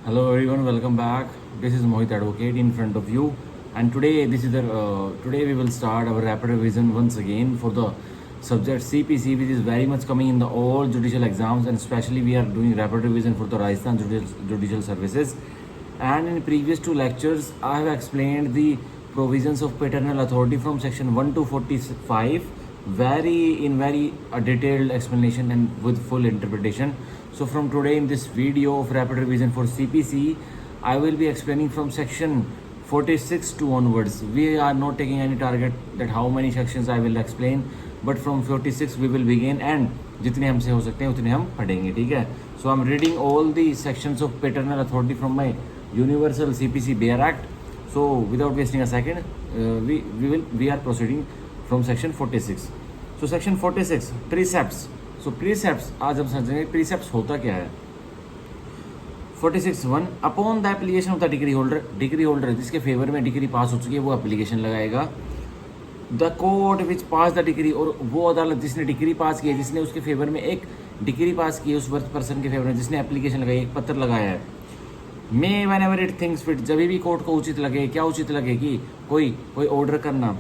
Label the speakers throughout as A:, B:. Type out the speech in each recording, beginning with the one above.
A: Hello everyone, welcome back. This is Mohit Advocate in front of you, and today today we will start our rapid revision once again for the subject CPC, which is very much coming in the all judicial exams, and especially we are doing rapid revision for the Rajasthan Judicial Services. And in previous two lectures, I have explained the provisions of paternal authority from section 1 to 45 very detailed explanation and with full interpretation. So from today in this video of rapid revision for CPC, I will be explaining from section 46 to onwards. We are not taking any target that how many sections I will explain, but from 46 we will begin and जितने हमसे हो सकते हैं उतने हम पढ़ेंगे, ठीक है. So I'm reading all the sections of paternal authority from my Universal CPC Bear Act. So without wasting a second, we are proceeding from section 46. So section 46 precepts. So precepts आज हम समझेंगे precepts होता क्या है. 46(1) upon the application of the decree holder जिसके favour में decree पास हो चुकी है वो एप्लीकेशन लगाएगा. The court which pass the decree, और वो अदालत जिसने डिग्री पास की है, जिसने उसके फेवर में एक डिग्री पास की है, उस पर्सन के फेवर में जिसने एप्लीकेशन लगाई, एक पत्र लगाया है, may whenever it thinks fit, जब भी कोर्ट को उचित लगे, क्या उचित लगे कि कोई ऑर्डर करना,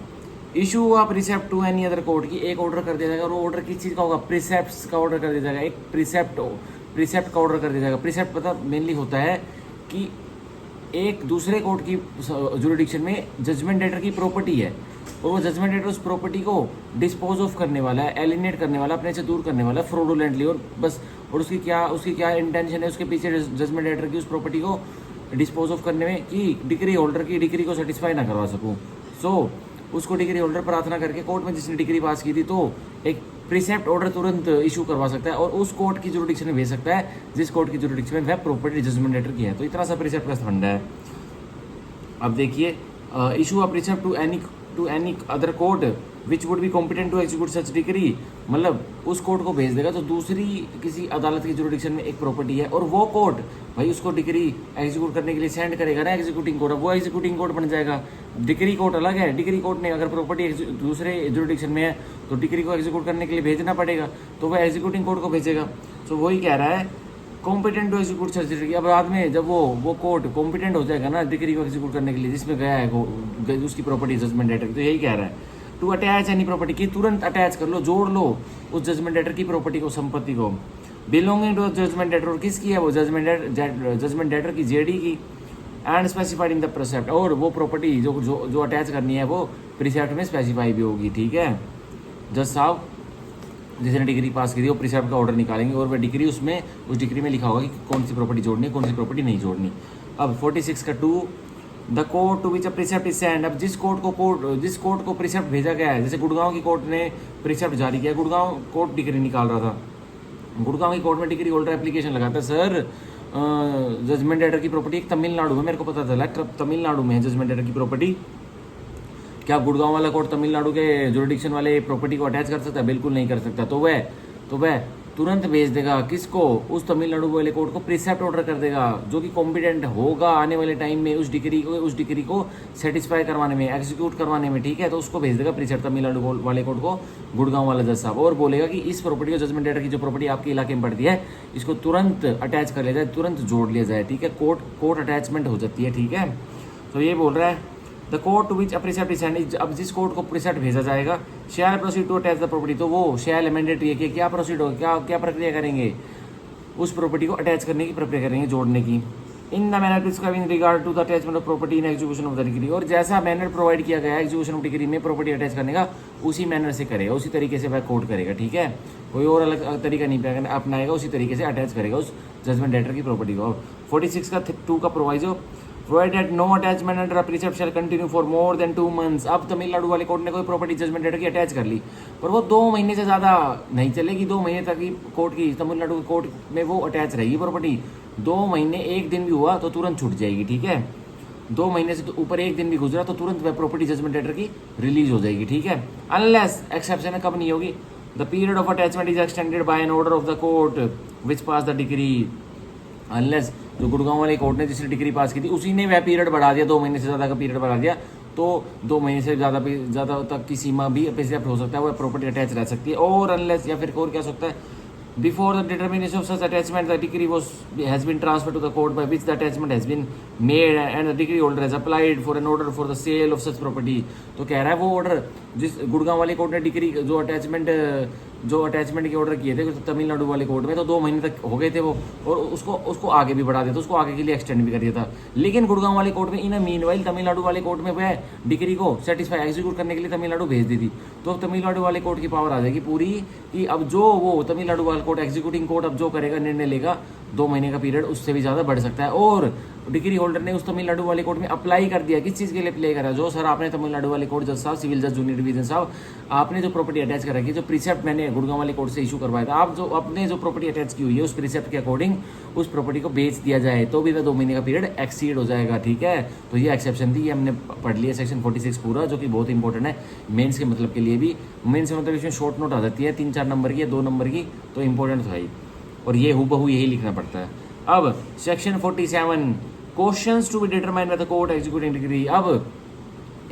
A: इशू हुआ precept to any other court की, एक ऑर्डर कर दिया जाएगा. और वो ऑर्डर किस चीज़ का होगा, प्रिसेप्ट्स का ऑर्डर कर दिया जाएगा, एक प्रिसेप्ट का ऑर्डर कर दिया जाएगा. प्रिसेप्ट पता मेनली होता है कि एक दूसरे कोर्ट की जुरिडिक्शन में जजमेंट डेटर की प्रॉपर्टी है, और वो जजमेंट डेटर उस प्रॉपर्टी को डिस्पोज ऑफ करने वाला है, एलिनेट करने वाला, अपने से दूर करने वाला है फ्रॉडुलेंटली, और बस. और उसकी क्या इंटेंशन है उसके पीछे जजमेंट डेटर की उस प्रॉपर्टी को डिस्पोज ऑफ करने में कि डिग्री होल्डर की डिग्री को सेटिस्फाई ना करवा सकूँ. सो उसको डिग्री होल्डर प्रार्थना करके कोर्ट में जिसने डिग्री पास की थी तो एक प्रिसेप्ट ऑर्डर तुरंत इशू करवा सकता है, और उस कोर्ट की जुरिडिक्शन में भेज सकता है जिस कोर्ट की जुरिडिक्शन में वह प्रॉपर्टी जजमेंट लेटर की है. तो इतना सा प्रिसेप्ट का फंडा है. अब देखिए, issue a precept to any other court which would be competent to execute such decree, मतलब उस कोर्ट को भेज देगा तो दूसरी किसी अदालत की जुरिडिक्शन में एक प्रॉपर्टी है, और वो कोर्ट भाई उसको डिग्री एग्जीक्यूट करने के लिए सेंड करेगा ना एग्जीक्यूटिंग कोर्ट, वो एग्जीक्यूटिंग कोर्ट बन जाएगा. डिग्री कोर्ट अलग है. डिग्री कोर्ट ने अगर प्रॉपर्टी दूसरे जुरिडिक्शन में है तो डिग्री को एग्जीक्यूट करने के लिए भेजना पड़ेगा, तो वह एग्जीक्यूटिंग कोर्ट को भेजेगा. तो वही कह रहा है competent to execute such decree. अब बाद में जब वो कोर्ट कॉम्पिटेंट हो जाएगा ना डिग्री को एग्जीक्यूट करने के लिए जिसमें गया है उसकी प्रॉपर्टी जजमेंट लेटर, तो यही कह रहा है टू अटैच एनी प्रॉपर्टी की, तुरंत अटैच कर लो, जोड़ लो उस जजमेंट लेटर की प्रॉपर्टी को, संपत्ति को, बिलोंगिंग टू जजमेंट लेटर. और किसकी है वो जजमेंट लेटर की, जेडी की, and specified in the precept. और वो प्रॉपर्टी जो अटैच करनी है वो प्रिसेप्ट में स्पेसिफाई भी होगी, ठीक है. जज साहब जिसने डिग्री पास की थी वो प्रिसेप्ट का ऑर्डर निकालेंगे, और वह डिग्री उस डिग्री में लिखा होगा कि कौन सी प्रॉपर्टी जोड़नी है, कौन सी प्रॉपर्टी नहीं जोड़नी. अब 46 का 2, the court to which a precept is send. अब जिस कोर्ट को प्रिसेप्ट भेजा गया है, जैसे गुड़गांव की कोर्ट ने प्रिसेप्ट जारी किया, गुड़गांव कोर्ट डिग्री निकाल रहा था, गुड़गांव की कोर्ट में डिग्री होल्डर एप्लीकेशन लगाता है, सर जजमेंट लेटर की प्रॉपर्टी एक तमिलनाडु में, मेरे को पता चला तमिलनाडु में है जजमेंट लेटर की प्रॉपर्टी. क्या गुड़गांव वाला कोर्ट तमिलनाडु के जुरिडिक्शन वाले प्रॉपर्टी को अटैच कर सकता है? बिल्कुल नहीं कर सकता. तो वह तुरंत भेज देगा किसको, उस तमिलनाडु वाले कोर्ट को प्रिसेप्ट ऑर्डर कर देगा जो कि कॉम्पिटेंट होगा आने वाले टाइम में उस डिग्री को सेटिस्फाई करवाने में, एग्जीक्यूट करवाने में, ठीक है. तो उसको भेज देगा प्रिसेप्ट तमिलनाडु वाले कोर्ट को, गुड़गांव वाला जज साहब, और बोलेगा कि इस प्रॉपर्टी को जजमेंट लेटर की जो प्रॉपर्टी आपके इलाके में पड़ती है इसको तुरंत अटैच कर लिया जाए, तुरंत जोड़ लिया जाए, ठीक है. कोर्ट अटैचमेंट हो जाती है, ठीक है. तो ये बोल रहा है the court to which a precept is send. अब जिस कोर्ट को प्रिसेप्ट भेजा जाएगा, shall proceed to attach the property, तो वो शैल मैंडेटरी है कि क्या प्रोसीड होगा, क्या प्रक्रिया करेंगे, उस प्रॉपर्टी को अटैच करने की प्रक्रिया करेंगे, जोड़ने की. In the manner prescribe in regard to the attachment of property in execution of the decree. और जैसा मैनर प्रोवाइड किया गया है एग्जीक्यूशन ऑफ डिग्री में प्रॉपर्टी अटैच करने का, उसी मैनर से करेगा, उसी तरीके से वह कोर्ट करेगा, ठीक है. कोई और अलग तरीका नहीं अपनाएगा, उसी तरीके से अटैच करेगा उस जजमेंट लेटर की प्रॉपर्टी को. 46 का 2 का proviso, provided no attachment under a precept shall continue for more than 2 months. अब तमिलनाडु वाले कोर्ट ने कोई प्रॉपर्टी जजमेंट लेटर की अटैच कर ली, पर वो 2 महीने से ज़्यादा नहीं चलेगी. 2 महीने तक ही कोर्ट की तमिलनाडु के कोर्ट में वो अटैच रहेगी प्रॉपर्टी. 2 महीने 1 दिन भी हुआ तो तुरंत छूट जाएगी, ठीक है. 2 महीने से ऊपर 1 दिन भी गुजरा तो तुरंत वह प्रॉपर्टी जजमेंट लेटर की रिलीज हो जाएगी, ठीक है. अनलेस एक्सेप्शन कब नहीं होगी, the period of attachment is extended by an order of the court which pass the decree. Unless जो गुड़गांव वाले कोर्ट ने जिसने डिग्री पास की थी उसी ने वह पीरियड बढ़ा दिया, 2 महीने से ज़्यादा का पीरियड बढ़ा दिया, तो 2 महीने से ज़्यादा तक की सीमा भी प्रिसेप्ट हो सकता है, वह प्रॉपर्टी अटैच रह सकती है. और अनलेस या फिर और क्या सकता है, Before the determination of such attachment, the decree has been transferred to the court by which the attachment has been made and the decree holder has applied for an order for the sale of such property. तो कह रहा है वो order जिस गुड़गांव वाली court ने decree जो attachment के ऑर्डर किए थे तमिलनाडु वाले कोर्ट में, तो 2 महीने तक हो गए थे वो, और उसको आगे भी बढ़ा दिया था, उसको आगे के लिए एक्सटेंड भी कर दिया था। लेकिन गुड़गांव वाली कोर्ट में इन मीनवाइल तमिलनाडु वाले कोर्ट में वह डिक्री को सेटिस्फाई एग्जीक्यूट करने के लिए तमिलनाडु भेज दी थी। तो तमिलनाडु वाले कोर्ट की पावर आ जाएगी पूरी कि अब जो वो तमिलनाडु वाला कोर्ट एग्जीक्यूटिंग कोर्ट अब जो करेगा, निर्णय लेगा, 2 महीने का पीरियड उससे भी ज़्यादा बढ़ सकता है। और डिग्री होल्डर ने उस तमिलनाडु वाले कोर्ट में अप्लाई कर दिया, किस चीज़ के लिए अप्लाई करा, जो सर आपने तमिलनाडु वाले कोर्ट जज साहब, सिविल जज जूनियर डिवीजन साहब, आपने जो प्रॉपर्टी अटैच कर रखी है, जो प्रिसेप्ट मैंने गुड़गांव वाले कोर्ट से इशू करवाया था, आप जो अपने जो प्रॉपर्टी अटैच की हुई है उस प्रिसेप्ट के अकॉर्डिंग उस प्रॉपर्टी को बेच दिया जाए तो भी वह 2 महीने का पीरियड एक्सीड हो जाएगा। ठीक है, तो ये एक्सेप्शन थी, ये हमने पढ़ लिया सेक्शन 46 पूरा, जो कि बहुत इंपॉर्टेंट है मेंस के मतलब के लिए भी। मेंस के मतलब इसमें शॉर्ट नोट आ जाती है 3-4 नंबर की या 2 नंबर की, तो इंपॉर्टेंट था ही, और ये हूबहू यही लिखना पड़ता है। अब section 47 questions to be determined by the court executing decree. अब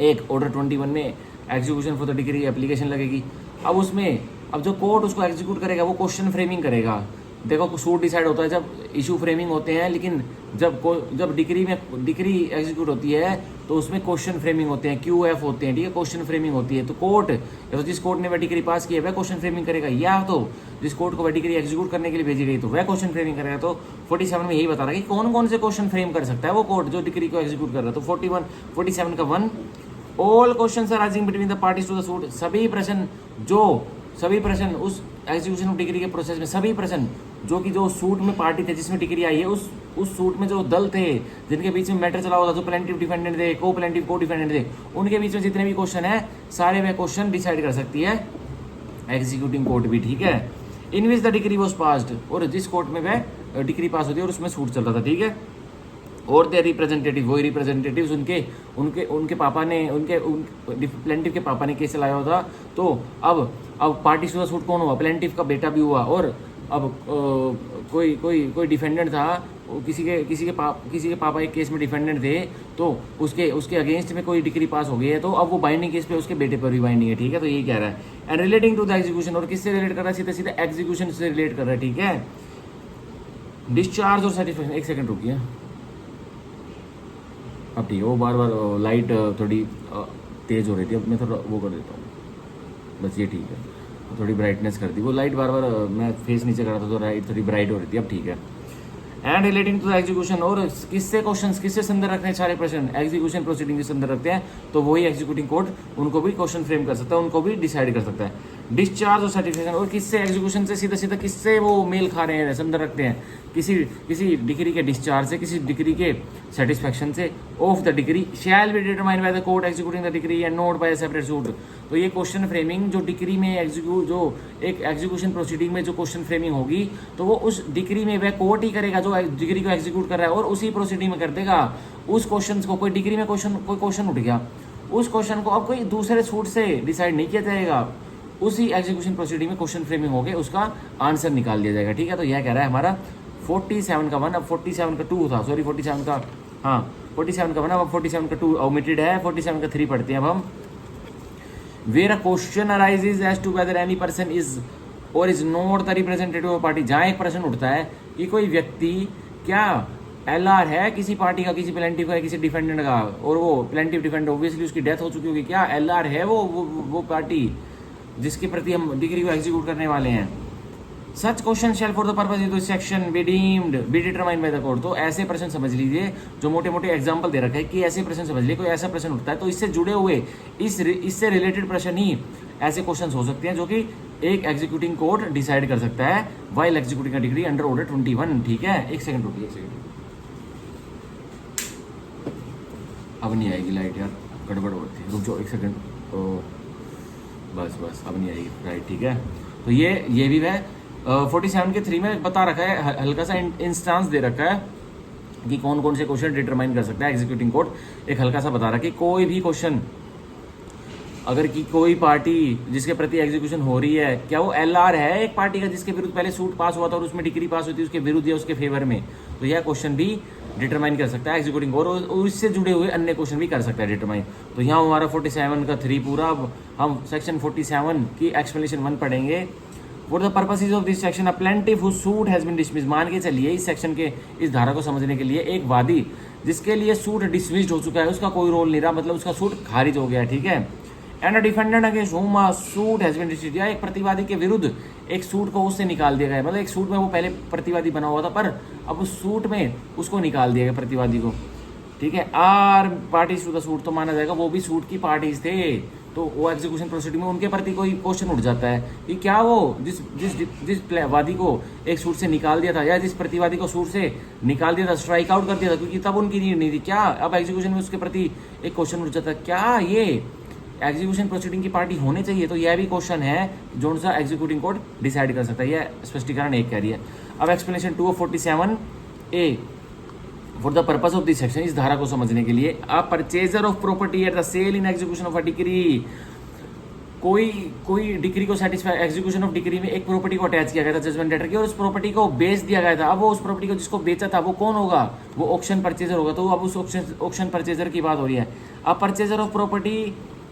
A: एक ऑर्डर 21 में execution for the decree application लगेगी। अब उसमें अब जो कोर्ट उसको एग्जीक्यूट करेगा वो क्वेश्चन फ्रेमिंग करेगा। देखो सूट डिसाइड होता है जब इशू फ्रेमिंग होते हैं, लेकिन जब डिग्री एग्जीक्यूट होती है तो उसमें क्वेश्चन फ्रेमिंग होते हैं, QF होते हैं, ठीक है, क्वेश्चन फ्रेमिंग होती है। तो कोर्ट या तो जिस कोर्ट ने वह डिग्री पास की है वह क्वेश्चन फ्रेमिंग करेगा, या तो जिस कोर्ट को वह डिग्री एग्जीक्यूट करने के लिए भेजी गई तो वह क्वेश्चन फ्रेमिंग करेगा। तो 47 में यही बता रहा है कि कौन कौन से क्वेश्चन फ्रेम कर सकता है वो कोर्ट जो डिग्री को एग्जीक्यूट कर रहा है। तो 47 का 1, all questions arising between the parties to the suit, सभी प्रश्न उस एग्जीक्यूशन ऑफ डिग्री के प्रोसेस में, सभी प्रश्न जो सूट में पार्टी थे जिसमें डिग्री आई है, उस सूट में जो दल थे जिनके बीच में मैटर चला हुआ था, जो प्लेंटिव डिफेंडेंट थे, को डिफेंडेंट थे, उनके बीच में जितने भी क्वेश्चन है सारे वह क्वेश्चन डिसाइड कर सकती है एग्जीक्यूटिंग कोर्ट भी। ठीक है, in which the decree was passed, और जिस कोर्ट में वह डिग्री पास होती है और उसमें सूट चलता था। ठीक है, और दे रिप्रेजेंटेटिव, वही रिप्रेजेंटेटिव्स उनके पापा ने प्लेंटिव के पापा ने केस चलाया होता। तो अब पार्टी टू द सूट कौन हुआ, प्लेंटिव का बेटा भी हुआ। और अब कोई डिफेंडेंट था, किसी के पापा एक केस में डिफेंडेंट थे, तो उसके अगेंस्ट में कोई डिग्री पास हो गई है, तो अब वो बाइंडिंग केस पे उसके बेटे पर भी बाइंडिंग है। ठीक है, तो यही कह रहा है। And relating to the execution, और किससे रिलेट कर रहा है, सीधा एग्जीक्यूशन से रिलेट कर रहा है। ठीक है, डिस्चार्ज और सेटिस्फेक्शन, एक सेकंड रुकिए, अब ठीक है, वो बार लाइट थोड़ी तेज़ हो रही थी, अब मैं थोड़ा वो कर देता हूँ, बस ये ठीक है, थोड़ी ब्राइटनेस कर दी, वो लाइट बार मैं फेस नीचे कर रहा था तो लाइट थोड़ी ब्राइट हो रही थी, अब ठीक है। And relating to the execution, और किससे संदर्भ रखते हैं सारे प्रश्न, एग्जीक्यूशन प्रोसीडिंग के संदर्भ रखते हैं, तो वही एग्जीक्यूटिंग कोर्ट उनको भी क्वेश्चन फ्रेम कर सकता है, उनको भी डिसाइड कर सकता है। डिस्चार्ज और सर्टिफिकेशन, और किससे एग्जीक्यूशन से सीधा किससे वो मेल खा रहे हैं, संदर्भ रखते हैं, किसी डिग्री के डिस्चार्ज से, किसी डिग्री के सेटिस्फैक्शन से, of the decree shall be determined by the court executing the decree and not by separate suit. तो ये क्वेश्चन फ्रेमिंग जो डिग्री में जो एक एग्जीक्यूशन प्रोसीडिंग में जो क्वेश्चन फ्रेमिंग होगी, तो वो उस डिग्री में वह कोर्ट ही करेगा जो डिग्री को एग्जीक्यूट कर रहा है, और उसी प्रोसीडिंग में कर देगा उस क्वेश्चन को। कोई डिग्री में कोई क्वेश्चन उठ गया, उस क्वेश्चन को अब कोई दूसरे सूट से डिसाइड नहीं किया जाएगा, उसी एग्जीक्यूशन प्रोसीडिंग में क्वेश्चन फ्रेमिंग होकर उसका आंसर निकाल दिया जाएगा। ठीक है, तो यह कह रहा है हमारा 47 का 1, अब 47 का 2 था, सॉरी 47 का 1, अब 47 का 2 ओमिटेड है, 47 का 3 पढ़ते हैं अब हम। Where a question arises as to whether any person is or is not the representative of party, जहाँ एक प्रश्न उठता है कि कोई व्यक्ति क्या LR है किसी पार्टी का, किसी प्लेंटिव का, किसी डिफेंडेंट का, और वो प्लेंटिव डिफेंडेंट ऑब्वियसली उसकी डेथ हो चुकी होगी, क्या LR है वो पार्टी जिसके प्रति हम डिग्री को एग्जीक्यूट करने वाले हैं। Such question shell for the purpose of this section B determined by the court. तो ऐसे प्रश्न समझ लीजिए, जो मोटे मोटे एग्जांपल दे रखे हैं कि ऐसे प्रश्न समझ लीजिए, कोई ऐसा प्रश्न उठता है तो इससे जुड़े हुए इससे रिलेटेड प्रश्न ही ऐसे क्वेश्चन हो सकते हैं जो कि एक एग्जीक्यूटिंग कोर्ट डिसाइड कर सकता है while executing a degree under order 21। ठीक है, एक सेकंड रुकिए, एक सेकंड, अब नहीं आएगी लाइट यार, गड़बड़ होती है, रुक जाओ एक सेकंड, तो बस अब नहीं आएगी, राइट। ठीक है, तो ये भी है 47 के 3 में बता रखा है, हल्का सा इंस्टांस दे रखा है कि कौन कौन से क्वेश्चन डिटरमाइन कर सकता है एग्जीक्यूटिंग कोर्ट। एक हल्का सा बता रहा है कि कोई भी क्वेश्चन, अगर कि कोई पार्टी जिसके प्रति एग्जीक्यूशन हो रही है, क्या वो LR है एक पार्टी का जिसके विरुद्ध पहले सूट पास हुआ था और उसमें डिग्री पास हुई थी उसके विरुद्ध या उसके फेवर में, तो यह क्वेश्चन भी डिटरमाइन कर सकता है एग्जीक्यूटिंग कोर्ट, और इससे जुड़े हुए अन्य क्वेश्चन भी कर सकता है डिटरमाइन। तो यहाँ हमारा 47 का 3 पूरा। अब हम सेक्शन 47 की एक्सप्लेनेशन 1 पढ़ेंगे, for the purposes of this section a plaintiff whose suit has been dismiss, मान के चलिए इस सेक्शन के इस धारा को समझने के लिए एक वादी जिसके लिए सूट डिसमिस्ड हो चुका है, उसका कोई रोल नहीं रहा, मतलब उसका सूट खारिज हो गया है, ठीक है। And a defendant against whom a suit has been dismissed, या एक प्रतिवादी के विरुद्ध एक सूट को उससे निकाल दिया गया, मतलब एक सूट में वो पहले प्रतिवादी बना हुआ था पर अब उस सूट में उसको निकाल दिया गया प्रतिवादी को, ठीक है। Are parties to the suit, तो माना जाएगा वो भी सूट की पार्टीज थे, तो वो एग्जीक्यूशन प्रोसीडिंग में उनके प्रति कोई क्वेश्चन उठ जाता है कि क्या वो जिस जिस जिस वादी को एक सूट से निकाल दिया था या जिस प्रतिवादी को सूट से निकाल दिया था, स्ट्राइक आउट कर दिया था, क्योंकि तब उनकी नीड नहीं थी, क्या अब एग्जीक्यूशन में उसके प्रति एक क्वेश्चन उठ जाता है, क्या ये एग्जीक्यूशन प्रोसीडिंग की पार्टी होने चाहिए। तो यह भी क्वेश्चन है जो सा एग्जीक्यूटिंग कोर्ट डिसाइड कर सकता है, यह स्पष्टीकरण एक कह रही है। अब explanation 247A for the purpose of this section, इस धारा को समझने के लिए, a purchaser of property at the sale in execution of a decree, कोई डिक्री को सेटिस्फाई, एग्जीक्यूशन ऑफ डिक्री में एक प्रॉपर्टी को अटैच किया गया था जजमेंट लेटर की और उस प्रॉपर्टी को बेच दिया गया था। अब वो उस प्रॉपर्टी को जिसको बेचा था वो कौन होगा, वो ऑक्शन परचेजर होगा, तो अब उस ऑक्शन परचेजर की बात हो रही है। A purchaser of property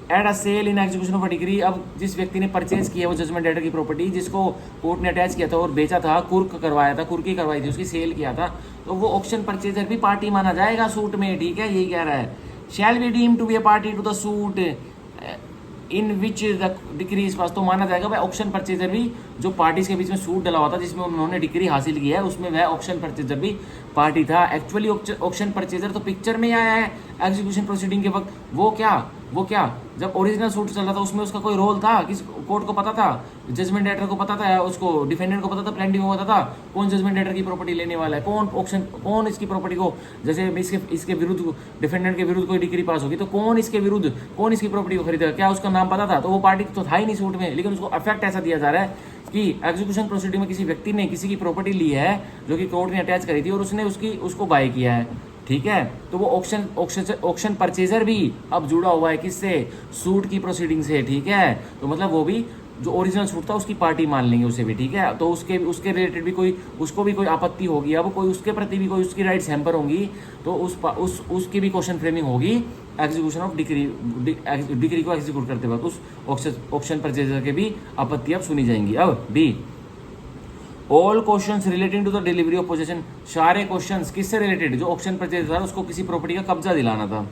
A: at a sale in execution of a decree, अब जिस व्यक्ति ने परचेज किया वो जजमेंट लेटर की प्रॉपर्टी जिसको कोर्ट ने अटैच किया था और बेचा था, कुर्क करवाया था, कुर्की करवाई थी, उसकी सेल किया था, तो वो ऑक्शन परचेजर भी पार्टी माना जाएगा सूट में, ठीक है, यही कह रहा है। Shall be deem to be a party to the suit in which the decree is pass, तो माना जाएगा भाई ऑक्शन परचेजर भी जो पार्टीज के बीच में सूट डला हुआ था जिसमें उन्होंने डिक्री हासिल की है उसमें वह ऑक्शन परचेजर भी पार्टी था। एक्चुअली ऑक्शन परचेजर तो पिक्चर में ही आया है एग्जीक्यूशन प्रोसीडिंग के वक्त, वो क्या जब ओरिजिनल सूट चल रहा था उसमें उसका कोई रोल था, किस कोर्ट को पता था, जजमेंट लेटर को पता था, उसको डिफेंडेंट को पता था, प्लेंटिफ को पता था कौन जजमेंट लेटर की प्रॉपर्टी लेने वाला है, कौन इसकी प्रॉपर्टी को, जैसे इसके विरुद्ध डिफेंडेंट के विरुद्ध कोई डिक्री पास होगी तो कौन इसकी प्रॉपर्टी को खरीदेगा, क्या उसका नाम पता था, तो वो पार्टी तो था ही नहीं सूट में, लेकिन उसको अफेक्ट ऐसा दिया जा रहा है कि एग्जीक्यूशन प्रोसीडिंग में किसी व्यक्ति ने किसी की प्रॉपर्टी ली है जो कि कोर्ट ने अटैच करी थी और उसने उसको बाय किया है, ठीक है, तो वो ऑक्शन परचेजर भी अब जुड़ा हुआ है किससे, सूट की प्रोसीडिंग से, ठीक है, तो मतलब वो भी जो ओरिजिनल सूट था उसकी पार्टी मान लेंगे उसे भी, ठीक है, तो उसके रिलेटेड भी उसको भी कोई आपत्ति होगी, अब कोई उसके प्रति भी कोई उसकी राइट्स हैम्पर होंगी तो उसकी भी क्वेश्चन फ्रेमिंग होगी एग्जीक्यूशन ऑफ डिक्री को एग्जीक्यूट करते वक्त उस ऑक्शन परचेजर के भी आपत्ति अब सुनी जाएंगी। अब B, all questions relating to the delivery of possession, सारे क्वेश्चंस किससे रिलेटेड, जो ऑक्शन परचेजर था उसको किसी प्रॉपर्टी का कब्जा दिलाना था,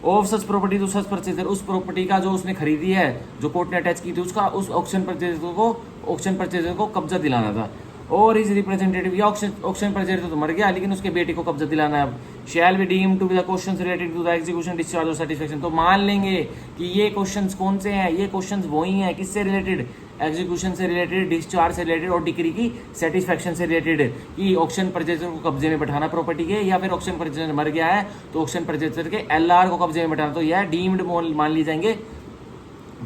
A: of such property to such purchaser, उस प्रॉपर्टी का जो उसने खरीदी है जो कोर्ट ने अटैच की थी उसका उस ऑक्शन परचेजर को कब्जा दिलाना था, और इज रिप्रेजेंटेटिव, या ऑक्शन परचेजर तो मर गया लेकिन उसके बेटे को कब्जा दिलाना है। अब shall be deem to be the questions related to the execution discharge और सेटिस्फैक्शन, तो मान लेंगे कि ये क्वेश्चंस कौन से हैं, ये क्वेश्चंस वही हैं किससे रिलेटेड, एग्जीक्यूशन से रिलेटेड, डिस्चार्ज से रिलेटेड और डिक्री की सेटिस्फैक्शन से रिलेटेड, कि ऑक्शन परचेजर को कब्जे में बैठाना प्रॉपर्टी के, या फिर ऑक्शन परचेजर मर गया है तो ऑक्शन परचेजर के एलआर को कब्जे में बैठाना, तो यह डीम्ड मान ली जाएंगे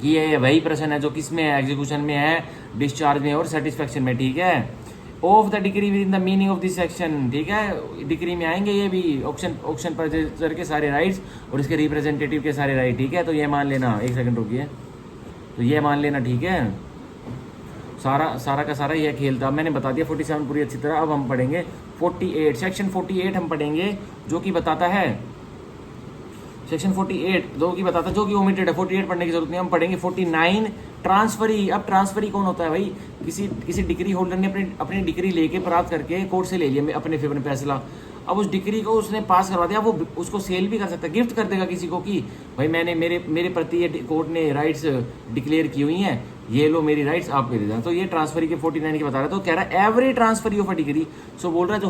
A: कि ये वही प्रश्न है जो किस में है, एग्जीक्यूशन में है, डिस्चार्ज में और सेटिस्फैक्शन में, ठीक है। Of the decree with in the meaning of this section, ठीक है, डिक्री में आएंगे ये भी ऑक्शन परचेजर के सारे राइट्स और इसके रिप्रेजेंटेटिव के सारे राइट, ठीक है, तो ये मान लेना, एक सेकंड रुकिए, तो ये मान लेना, ठीक है, सारा का सारा यह खेल था, मैंने बता दिया 47 पूरी अच्छी तरह। अब हम पढ़ेंगे 48, सेक्शन 48 हम पढ़ेंगे जो कि बताता है, सेक्शन 48 जो कि ओमिटेड है, 48 पढ़ने की जरूरत नहीं, हम पढ़ेंगे 49 ट्रांसफरी। अब ट्रांसफरी कौन होता है भाई, किसी डिग्री होल्डर ने अपनी डिग्री लेके प्राप्त करके कोर्ट से ले लिया अपने फेवर में फैसला, अब उस डिग्री को उसने पास करवा दिया, वो उसको सेल भी कर सकता है, गिफ्ट कर देगा किसी को कि भाई मैंने मेरे प्रति ये कोर्ट ने राइट्स डिक्लेयर की हुई हैं, ये लो मेरी राइट्स आपको दे देना, तो ये ट्रांसफरी के 49 की बता रहा है, तो कह रहा है every transferee of a decree, so बोल रहा है जो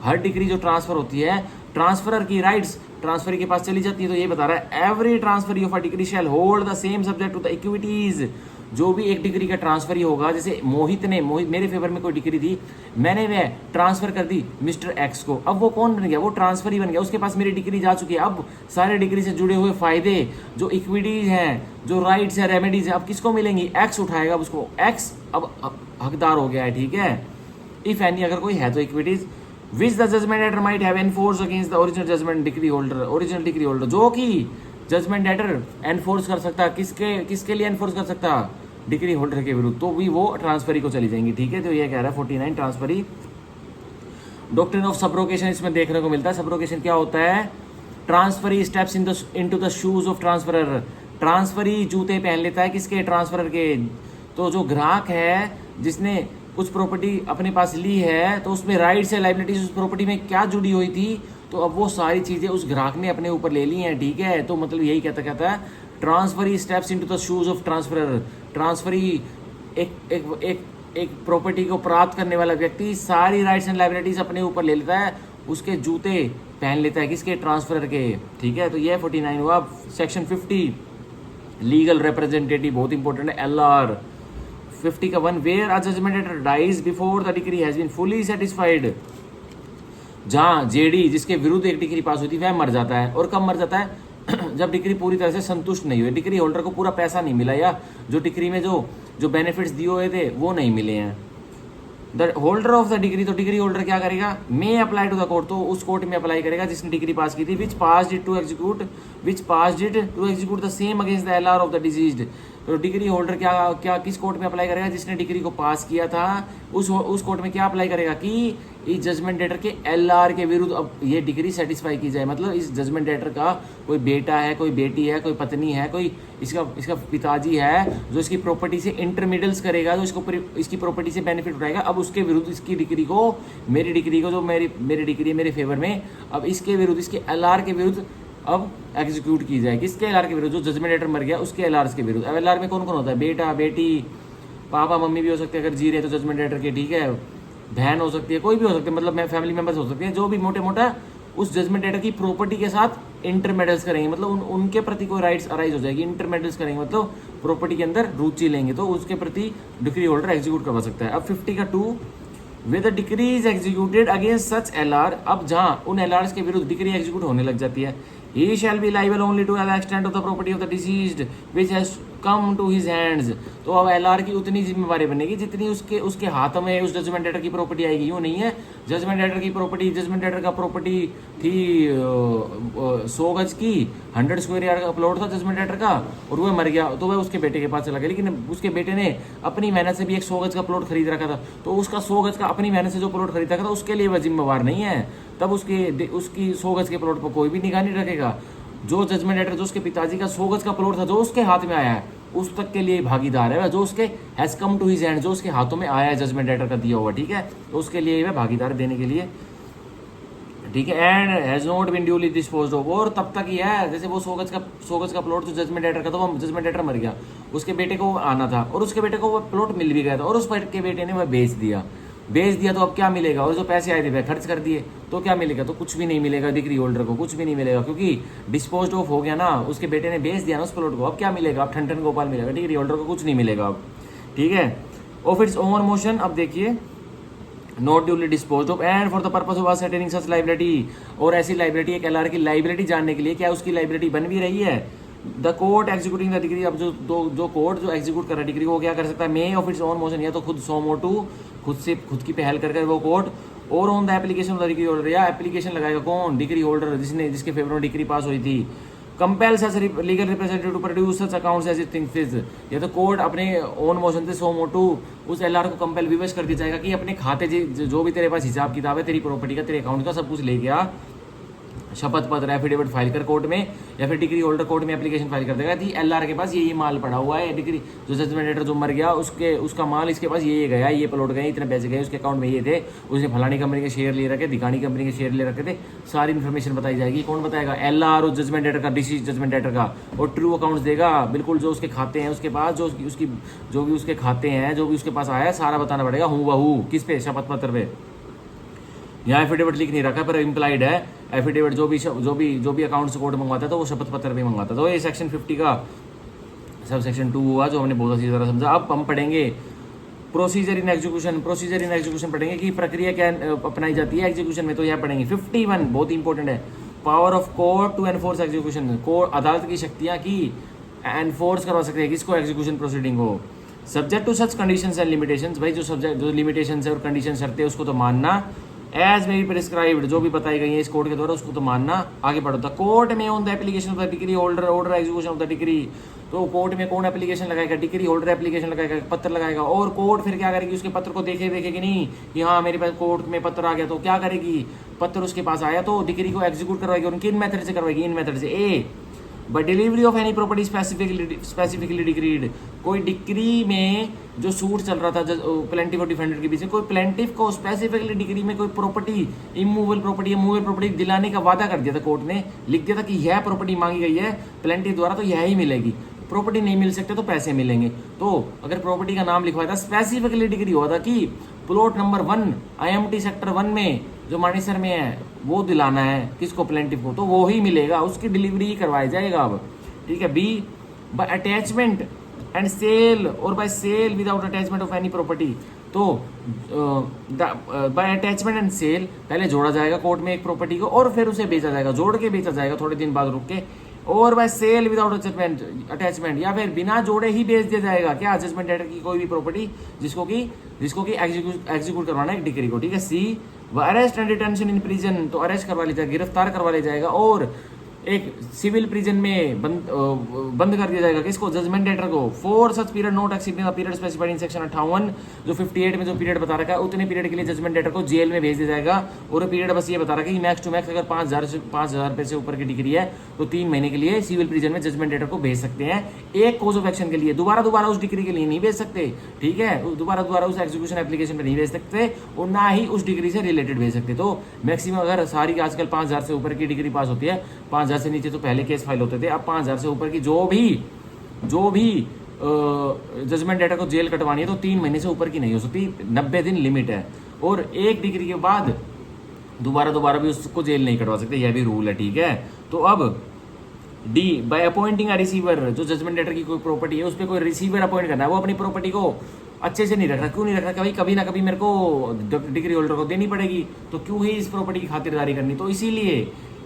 A: हर डिग्री जो ट्रांसफर होती है ट्रांसफरर की राइट्स ट्रांसफरी के पास चली जाती है, तो ये बता रहा है every transferee of a decree shall hold the same subject to the equities, जो भी एक डिग्री का ट्रांसफर ही होगा, जैसे मोहित मेरे फेवर में कोई डिग्री थी, मैंने वह ट्रांसफर कर दी मिस्टर एक्स को, अब वो कौन बन गया, वो ट्रांसफर ही बन गया, उसके पास मेरी डिग्री जा चुकी है, अब सारे डिग्री से जुड़े हुए फायदे जो इक्विटीज हैं, जो राइट्स है, रेमेडीज है, अब किसको मिलेंगी, एक्स उठाएगा उसको, एक्स अब हकदार हो गया है, ठीक है। इफ एनी, अगर कोई है तो equities which the judgement debtor might have enforce against the original judgement decree holder, जो कि जजमेंट लेटर एनफोर्स कर सकता, किसके लिए एनफोर्स कर सकता, डिग्री होल्डर के विरुद्ध, तो भी वो ट्रांसफरी को चली जाएंगी, ठीक है, तो ये कह रहा है 49 ट्रांसफरी। डॉक्ट्रिन ऑफ सब्रोगेशन इसमें देखने को मिलता है, सब्रोगेशन क्या होता है, transferee steps into the shoes of transferor, transferee जूते पहन लेता है किसके, ट्रांसफरर के, तो जो ग्राहक है जिसने कुछ प्रॉपर्टी अपने पास ली है तो उसमें राइट्स या लाइबिलिटीज उस प्रॉपर्टी में क्या जुड़ी हुई थी, तो अब वो सारी चीज़ें उस ग्राहक ने अपने ऊपर ले ली हैं, ठीक है। तो मतलब यही कहता है transferee steps into the shoes of transferor. Transferee एक एक एक एक प्रॉपर्टी को प्राप्त करने वाला व्यक्ति सारी राइट्स एंड लाइबिलिटीज अपने ऊपर ले लेता है, उसके जूते पहन लेता है, किसके, ट्रांसफरर के, ठीक है। तो ये 49 हुआ। सेक्शन 50 लीगल रिप्रेजेंटेटिव, बहुत इंपॉर्टेंट है, LR 50 का 1, where a judgement dies before the decree has been fully satisfied. जहाँ जेडी जिसके विरुद्ध एक डिक्री पास होती है वह मर जाता है, और कब मर जाता है जब डिक्री पूरी तरह से संतुष्ट नहीं हुई, डिक्री होल्डर को पूरा पैसा नहीं मिला, या जो डिक्री में जो बेनिफिट्स दिए हुए थे वो नहीं मिले हैं। The holder of the decree, तो डिग्री होल्डर क्या करेगा, may apply to the court, तो उस कोर्ट में अप्लाई करेगा जिसने डिग्री पास की थी, which passed it to execute the same against the LR of the deceased. तो डिग्री होल्डर क्या किस कोर्ट में अप्लाई करेगा, जिसने डिग्री को पास किया था उस कोर्ट में क्या अप्लाई करेगा कि इस जजमेंट डेटर के LR के विरुद्ध अब ये डिग्री सेटिस्फाई की जाए। मतलब इस जजमेंट डेटर का कोई बेटा है, कोई बेटी है, कोई पत्नी है, कोई इसका पिताजी है जो इसकी प्रॉपर्टी से इंटरमीडियल्स करेगा, जो इसकी प्रॉपर्टी से बेनिफिट उठाएगा, अब उसके विरुद्ध इसकी डिग्री को, मेरी डिग्री को, जो मेरी डिग्री है मेरे फेवर में, अब इसके विरुद्ध, इसके LR के विरुद्ध अब एग्जीक्यूट की जाए। किसके LR के विरुद्ध, जो जजमेंट लेटर मर गया उसके LR के विरुद्ध। अब LR में कौन कौन होता है, बेटा, बेटी, पापा मम्मी भी हो सकते हैं अगर जी रहे तो जजमेंट लेटर के, ठीक है, बहन हो सकती है, कोई भी हो सकते हैं, मतलब फैमिली मेंबर्स हो सकते हैं, जो भी मोटा उस जजमेंट लेटर की प्रॉपर्टी के साथ इंटरमेडल्स करेंगे, मतलब उनके प्रति कोई राइट्स अराइज हो जाएगी, इंटरमेडल्स करेंगे, मतलब प्रॉपर्टी के अंदर रुचि लेंगे, तो उसके प्रति डिक्री होल्डर एग्जीक्यूट करवा सकता है। अब 50 का 2, with the decree is executed against such LR, अब जहाँ उन LRs के विरुद्ध डिक्री एग्जीक्यूट होने लग जाती है, he shall be liable only to the extent of the property of the deceased which has come to his hands। तो अब LR की उतनी जिम्मेवारी बनेगी जितनी उसके हाथ में उस जजमेंट लेटर की प्रॉपर्टी आएगी। यूँ नहीं है जजमेंट लेटर की प्रॉपर्टी, जजमेंट लेटर का प्रॉपर्टी थी 100 गज की, 100 स्क्वायर यार्ड का प्लॉट था जजमेंट लेटर का, और वह मर गया तो वह उसके बेटे के पास चला गया, लेकिन उसके बेटे ने अपनी मेहनत से भी एक 100 गज का प्लॉट खरीद रखा था, तो उसका 100 गज का अपनी मेहनत से जो प्लॉट खरीदा था उसके लिए वह जिम्मेवार नहीं है, तब उसकी 100 गज के प्लॉट पर कोई भी निगाह नहीं रखेगा। जो जजमेंट लेटर, जो उसके पिताजी का 100 गज का प्लॉट था जो उसके हाथ में आया है, उस तक के लिए भागीदार है वह, जो उसके has come to his hand, जो उसके हाथों में आया है जजमेंट लेटर का दिया हुआ, ठीक है, तो उसके लिए वह भागीदार देने के लिए, ठीक है। And has not been duly disposed of, और तब तक ही है जैसे वो 100 गज का प्लॉट जो जजमेंट लेटर का, तो वो जजमेंट लेटर मर गया, उसके बेटे को आना था, और उसके बेटे को वो प्लॉट मिल भी गया था, और उस के बेटे ने वह बेच दिया, तो अब क्या मिलेगा, और जो पैसे आए थे वह खर्च कर दिए, तो क्या मिलेगा, तो कुछ भी नहीं मिलेगा, डिक्री होल्डर को कुछ भी नहीं मिलेगा, क्योंकि डिस्पोज ऑफ हो गया ना, उसके बेटे ने बेच दिया ना उस प्लॉट को, अब क्या मिलेगा, अब ठन गोपाल मिलेगा, डिक्री होल्डर को कुछ नहीं मिलेगा अब, ठीक है। ऑफ इट्स ओन मोशन, अब देखिए, not duly dispose of and for the purpose of ascertaining such liability, और ऐसी लाइबिलिटी, एक LR की लाइबिलिटी जानने के लिए, क्या उसकी लाइबिलिटी बन भी रही है, the court executing the degree, अब जो कोर्ट जो एग्जीक्यूट कर रहा है डिग्री को क्या कर सकता है, मे ऑफ इट्स ओन मोशन, या तो खुद सो मोटू, खुद की पहल कर वो कोर्ट, और on the application of the decree holder, या एप्लीकेशन लगाएगा कौन, डिग्री होल्डर, जिसके फेवर में डिग्री पास हुई थी, compel such legal representative to produce such accounts as it thinks fit, या तो कोर्ट अपने ओन मोशन से सो मोटू उस LR को कंपेल विवश कर दिया जाएगा कि अपने खाते जो भी तेरे पास हिसाब किताब है तेरी प्रॉपर्टी का, तेरे अकाउंट का, सब कुछ ले गया, शपथ पत्र एफिडेविट फाइल कर कोर्ट में, या फिर डिग्री होल्डर कोर्ट में एप्लीकेशन फाइल कर देगा कि LR के पास ये माल पड़ा हुआ है, डिग्री जो जजमेंट लेटर जो मर गया उसका माल इसके पास ये गया, ये प्लॉट गए, इतने पैसे गए, उसके अकाउंट में ये थे, उसने फलानी कंपनी के शेयर ले रखे, दिखानी कंपनी के शेयर ले रखे थे, सारी इन्फॉर्मेशन बताई जाएगी। कौन बताएगा, LR और जजमेंट लेटर का, डिसीज जजमेंट लेटर का, और ट्रू अकाउंट्स देगा, बिल्कुल जो उसके खाते हैं उसके पास, जो भी उसके खाते हैं, जो भी उसके पास आया है, सारा बताना पड़ेगा हूँ बहू, किस पे, शपथ पत्र पे। यहाँ एफिडेविट लिख नहीं रखा पर इम्प्लाइड है, एफिडेविट जो भी अकाउंट से कोर्ट मंगवाता है तो वो शपथ पत्र भी मंगवाता है। तो ये सेक्शन 50 का सब सेक्शन 2 हुआ, जो हमने बहुत अच्छी तरह समझा। अब हम पढ़ेंगे प्रोसीजर इन एग्जीक्यूशन पढ़ेंगे कि प्रक्रिया क्या अपनाई जाती है एग्जीक्यूशन में, तो यह पढ़ेंगे। 51 बहुत इंपॉर्टेंट है, power of court to enforce execution, court अदालत की शक्तियाँ की एनफोर्स करवा सकते हैं किसको, एग्जीक्यूशन प्रोसीडिंग को, subject to such conditions and limitations, भाई जो लिमिटेशंस है और कंडीशन शर्तें उसको तो मानना, एज में भी प्रिस्क्राइब्ड जो भी बताई गई है इस कोर्ट के द्वारा उसको तो मानना। आगे बढ़ो, द कोर्ट में on the application of the decree holder order execution of the decree, तो कोर्ट में कौन एप्लीकेशन लगाएगा, डिग्री होल्डर एप्लीकेशन लगाएगा, पत्र लगाएगा, और कोर्ट फिर क्या करेगी, उसके पत्र को देखेगी नहीं कि हाँ मेरे पास कोर्ट में पत्र आ गया, तो क्या करेगी, पत्र उसके पास आया तो डिग्री को एग्जीक्यूट करवाएगी, और किन मेथड से करवाएगी, इन मेथड से, A by delivery of any property specifically decreed, कोई डिक्री में जो सूट चल रहा था प्लेंटिफ और डिफेंडेंट के बीच में, कोई प्लेंटिफ को स्पेसिफिकली डिक्री में कोई प्रॉपर्टी, इमूवेबल प्रॉपर्टी या मूवेबल प्रॉपर्टी दिलाने का वादा कर दिया था, कोर्ट ने लिख दिया था कि यह प्रॉपर्टी मांगी गई है प्लेंटिफ द्वारा तो यह ही मिलेगी, प्रॉपर्टी नहीं मिल सकते तो पैसे मिलेंगे। तो अगर प्रॉपर्टी का नाम लिखवाया था, स्पेसिफिकली डिग्री हुआ था कि प्लॉट नंबर 1 IMT सेक्टर 1 में जो मानेसर में है वो दिलाना है किसको, प्लेंटिफ को, तो वो ही मिलेगा, उसकी डिलीवरी ही करवाया जाएगा अब। ठीक है। B, by attachment and sale or by sale without attachment of any property, तो बाय अटैचमेंट एंड सेल पहले जोड़ा जाएगा कोर्ट में एक प्रॉपर्टी को और फिर उसे बेचा जाएगा, जोड़ के बेचा जाएगा थोड़े दिन बाद रुक के, और बाय सेल विदाउट अटैचमेंट या फिर बिना जोड़े ही बेच दिया जाएगा क्या, जजमेंट डेटर की कोई भी प्रॉपर्टी जिसको कि एग्जीक्यूट करवाना है एक डिक्री को। ठीक है। C, arrest and detention in prison, तो अरेस्ट करवा लिया जाएगा, गिरफ्तार करवा लिया जाएगा और एक सिविल प्रिजन में बंद कर दिया जाएगा किसको, जजमेंट डेटर को, for such period not exceeding the period specified in section 58, जो 58 में जो पीरियड बता रखा है उतने पीरियड के लिए जजमेंट डेटर को जेल में भेज दिया जाएगा। और पीरियड बस ये बता रखा है कि मैक्स टू मैक्स अगर 5,000 रुपए से ऊपर की डिग्री है तो 3 महीने के लिए सिविल प्रिजन में जजमेंट डेटर को भेज सकते हैं एक कोज ऑफ एक्शन के लिए, दोबारा उस डिग्री के लिए नहीं भेज सकते। ठीक है। दोबारा उस एग्जीक्यूशन एप्लीकेशन पर नहीं भेज सकते और ना ही उस डिग्री से रिलेटेड भेज सकते। तो मैक्सिमम अगर सारी आजकल 5,000 से ऊपर की डिग्री पास होती है, 5,000 से नीचे तो पहले केस फाइल होते थे, अब 5,000 से ऊपर की जो भी जजमेंट डेटा को जेल कटवानी है तो 3 महीने से ऊपर की नहीं हो सकती, 90 दिन लिमिट है। और एक डिग्री के बाद दोबारा भी उसको जेल नहीं कटवा सकते, यह भी रूल है। ठीक है। तो अब D, by appointing a receiver, जो जजमेंट डेटर की कोई प्रॉपर्टी है उस पर कोई रिसीवर अपॉइंट करना है, वो अपनी प्रॉपर्टी को अच्छे से नहीं रख रहा, क्यों नहीं रख रहा, कभी ना कभी मेरे को डिग्री होल्डर को देनी पड़ेगी, तो क्यों ही इस प्रॉपर्टी की खातिरदारी करनी, तो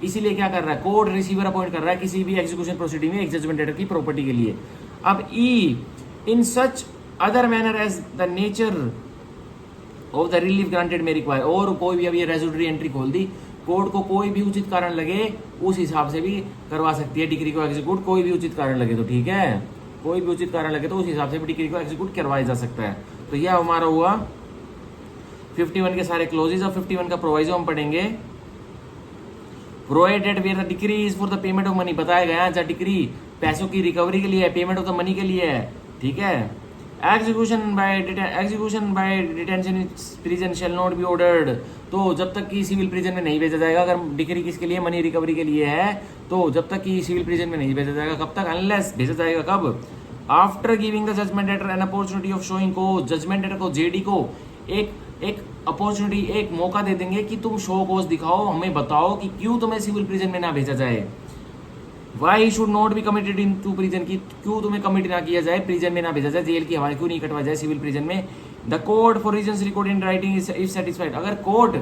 A: इसीलिए क्या कर रहा है, कोर्ट रिसीवर अपॉइंट कर रहा है किसी भी एग्जीक्यूशन प्रोसीडिंग में एक जजमेंट डेटर की प्रॉपर्टी के लिए। अब E, in such other manner as the nature of the relief granted may require, और कोई भी अभी रेजुडरी एंट्री खोल दी, कोर्ट को कोई भी उचित कारण लगे उस हिसाब से भी करवा सकती है डिग्री को एग्जीक्यूट, कोई भी उचित कारण लगे तो। ठीक है। कोई भी उचित कारण लगे तो उस हिसाब से भी डिग्री को एग्जीक्यूट करवाया जा सकता है। तो यह हमारा हुआ 51 के सारे क्लोजेज। अब 51 का प्रोवाइजो हम पढ़ेंगे। Provided where the decree is for the payment of money, बताया गया जब डिक्री पैसों की रिकवरी के लिए है, पेमेंट ऑफ द मनी के लिए है। ठीक है। Execution bye detention in prison shell not be ordered, तो जब तक कि सिविल प्रिजन में नहीं भेजा जाएगा, अगर डिक्री किसके लिए, मनी रिकवरी के लिए है, तो जब तक कि सिविल प्रिजन में नहीं भेजा जाएगा, कब तक, अनलेस भेजा जाएगा कब, after giving the judgement debtor an opportunity of showing को, जजमेंट डेटर को, जेडी को एक अपॉर्चुनिटी, एक मौका दे देंगे कि तुम शो कोज दिखाओ, हमें बताओ कि क्यों तुम्हें सिविल प्रिजन में ना भेजा जाए, why should not be committed into prison, की क्यों तुम्हें कमिट ना किया जाए, प्रिजन में ना भेजा जाए, जेल की हवा क्यों नहीं कटवा जाए सिविल प्रिजन में। The court for reasons record in writing if satisfied, अगर कोर्ट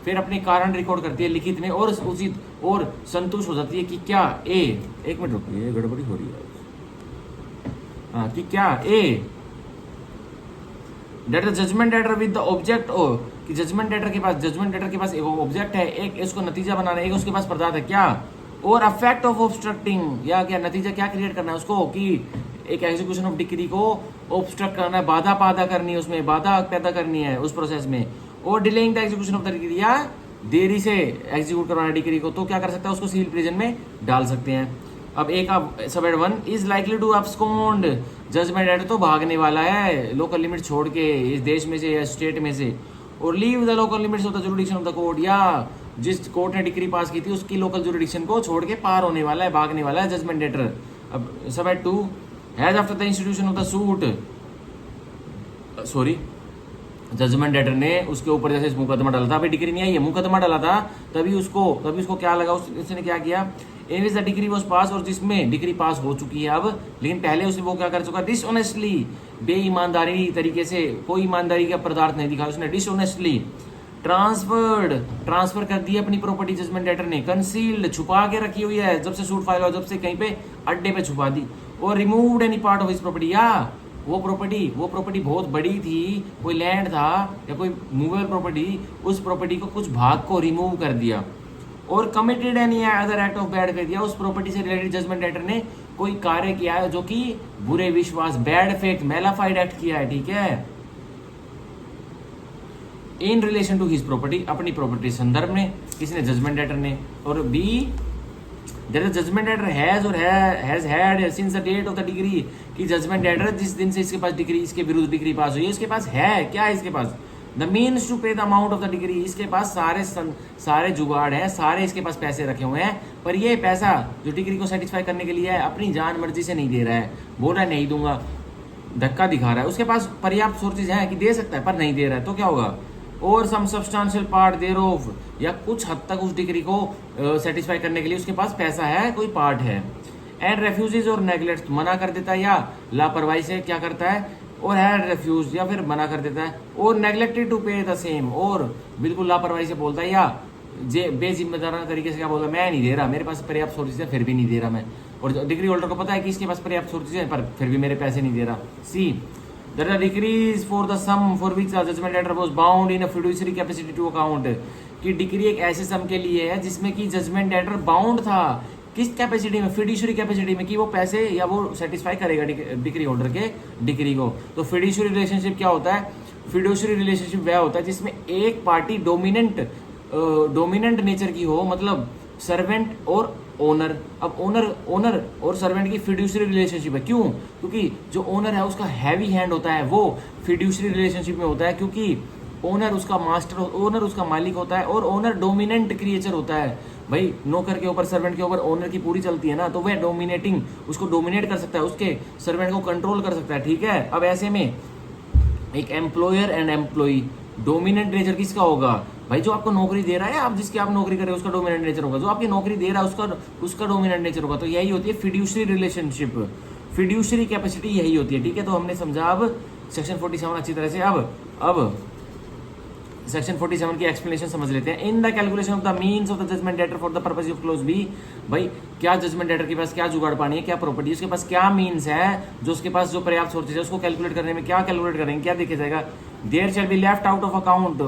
A: फिर अपने कारण रिकॉर्ड करती है लिखित में और उचित और संतुष्ट हो जाती है कि क्या ए, एक मिनट रुकिए गड़बड़ी हो रही है, हाँ, कि क्या a debtor judgement debtor with the object, ओ कि जजमेंट डेटर के पास एक ऑब्जेक्ट है, एक इसको नतीजा बनाना है, एक उसके पास पदार्थ है क्या, और अफेक्ट ऑफ ऑब्स्ट्रक्टिंग, या क्या नतीजा क्या क्रिएट करना है उसको, कि एक एग्जीक्यूशन ऑफ डिक्री को ऑब्स्ट्रक्ट करना है, बाधा पैदा करनी है, उसमें बाधा पैदा करनी है उस प्रोसेस में, और delaying the execution of the decree, या देरी से एग्जीक्यूट करवाना है डिक्री को, तो क्या कर सकता है, उसको सिविल प्रिजन में डाल सकते हैं। अब एक सब एड 1 is likely to abscond, judgement debtor तो भागने वाला है लोकल लिमिट छोड़ के इस देश में से या स्टेट में से, और leave the local limits of the jurisdiction of the court, या जिस कोर्ट ने डिक्री पास की थी उसकी लोकल जुरिडिक्शन को छोड़ के पार होने वाला है, भागने वाला है जजमेंट डेटर। अब सब एड 2 has after the institution of the suit, sorry judgement debtor ने उसके ऊपर जैसे मुकदमा डाला था, अभी डिक्री नहीं आई है, मुकदमा डाला था, तभी उसको क्या लगा, उसने क्या किया, in which the decree was pass, और जिसमें डिक्री पास हो चुकी है अब, लेकिन पहले उसने वो क्या कर चुका, डिसऑनेस्टली, बेईमानदारी तरीके से, कोई ईमानदारी का पदार्थ नहीं दिखा उसने, डिसऑनेस्टली ट्रांसफर कर दी अपनी प्रॉपर्टी जजमेंट डेटर ने, कंसील्ड छुपा के रखी हुई है, जब से सूट फाइल हुआ जब से कहीं पे अड्डे पे छुपा दी, और removed any part of his property, या वो प्रॉपर्टी बहुत बड़ी थी, कोई लैंड था या कोई मूवेबल प्रॉपर्टी, उस प्रॉपर्टी को कुछ भाग को रिमूव कर दिया, और committed any other act of bad faith, या उस प्रॉपर्टी से रिलेटेड जजमेंट डेटर ने कोई कार्य किया है जो कि बुरे विश्वास, बैड फेथ, मेलाफाइड एक्ट किया है। ठीक है। In relation to his property, अपनी प्रॉपर्टी संदर्भ में, किसने, जजमेंट डेटर ने, और B there is judgement debtor has or has had since the date of the decree, कि जजमेंट लेटर जिस दिन से इसके पास डिग्री, इसके विरुद्ध डिग्री पास हुई है, इसके पास है क्या है, इसके पास द मीन्स टू पे the amount of the degree, इसके पास सारे जुगाड़ है, सारे इसके पास पैसे रखे हुए हैं, पर ये पैसा जो डिग्री को सेटिस्फाई करने के लिए है अपनी जान मर्जी से नहीं दे रहा है, बोल रहा है नहीं दूंगा, धक्का दिखा रहा है। उसके पास पर्याप्त सोर्सेज हैं कि दे सकता है पर नहीं दे रहा है, तो क्या होगा, और सम सब्सटेंशियल पार्ट देयर ऑफ, या कुछ हद तक उस डिग्री को सेटिस्फाई करने के लिए उसके पास पैसा है, कोई पार्ट है। एंड रेफ्यूजेज और नेग्लेक्ट, मना कर देता है या लापरवाही से क्या करता है, और है रेफ्यूज या फिर मना कर देता है, और नेग्लेक्टेड टू पे द सेम, और बिल्कुल लापरवाही से बोलता है या बेजिम्मेदाराना तरीके से क्या बोलता है, मैं नहीं दे रहा, मेरे पास पर्याप्त सोर्सेज है फिर भी नहीं दे रहा मैं, और डिग्री होल्डर को पता है कि इसके पास पर्याप्त सोर्सेज है पर फिर भी मेरे पैसे नहीं दे रहा। C that the decrees for the sum for which the judgement debtor was bound in a fiduciary capacity to account, कि डिग्री एक ऐसे सम के लिए है जिसमें कि जजमेंट लेटर बाउंड था, किस कैपेसिटी में, फिडुशियरी कैपेसिटी में, कि वो पैसे या वो सेटिस्फाई करेगा डिग्री होल्डर के डिग्री को। तो फिडुशियरी रिलेशनशिप क्या होता है, फिडुशियरी रिलेशनशिप वह होता है जिसमें एक पार्टी डोमिनेंट नेचर की हो, मतलब सर्वेंट और ओनर। अब ओनर और सर्वेंट की फिड्यूशरी रिलेशनशिप है, क्यों, क्योंकि जो ओनर है उसका हैवी हैंड होता है, वो फिड्यूशरी रिलेशनशिप में होता है, क्योंकि ओनर उसका मास्टर, ओनर उसका मालिक होता है, और ओनर डोमिनेंट क्रिएचर होता है। भाई नौकर के ऊपर, सर्वेंट के ऊपर ओनर की पूरी चलती है ना, तो वह डोमिनेटिंग, उसको डोमिनेट कर सकता है, उसके सर्वेंट को कंट्रोल कर सकता है, ठीक है। अब ऐसे में एक employer and employee, dominant nature किसका होगा, भाई जो आपको नौकरी दे रहा है, आप जिसकी आप नौकरी कर रहे हो उसका डोमिनेंट नेचर होगा, जो आपकी नौकरी दे रहा है उसका डोमिनेंट नेचर होगा। तो यही होती है फिड्यूशरी रिलेशनशिप, फिड्यूशरी कैपेसिटी यही होती है, ठीक है। तो हमने समझा अब सेक्शन 47 अच्छी तरह से। अब सेक्शन 47 की एक्सप्लेनेशन समझ लेते हैं। In the calculation of the means of the judgement debtor for the purpose of clause B, भाई क्या जजमेंट लेटर के पास क्या जुगाड़ पानी है, क्या प्रॉपर्टी, उसके पास क्या मीन्स है, जो उसके पास जो पर्याप्त सोर्सेज है उसको कैलकुलेट करने में क्या कैलकुलेट करेंगे, क्या देखा जाएगा। There shall be left out of account,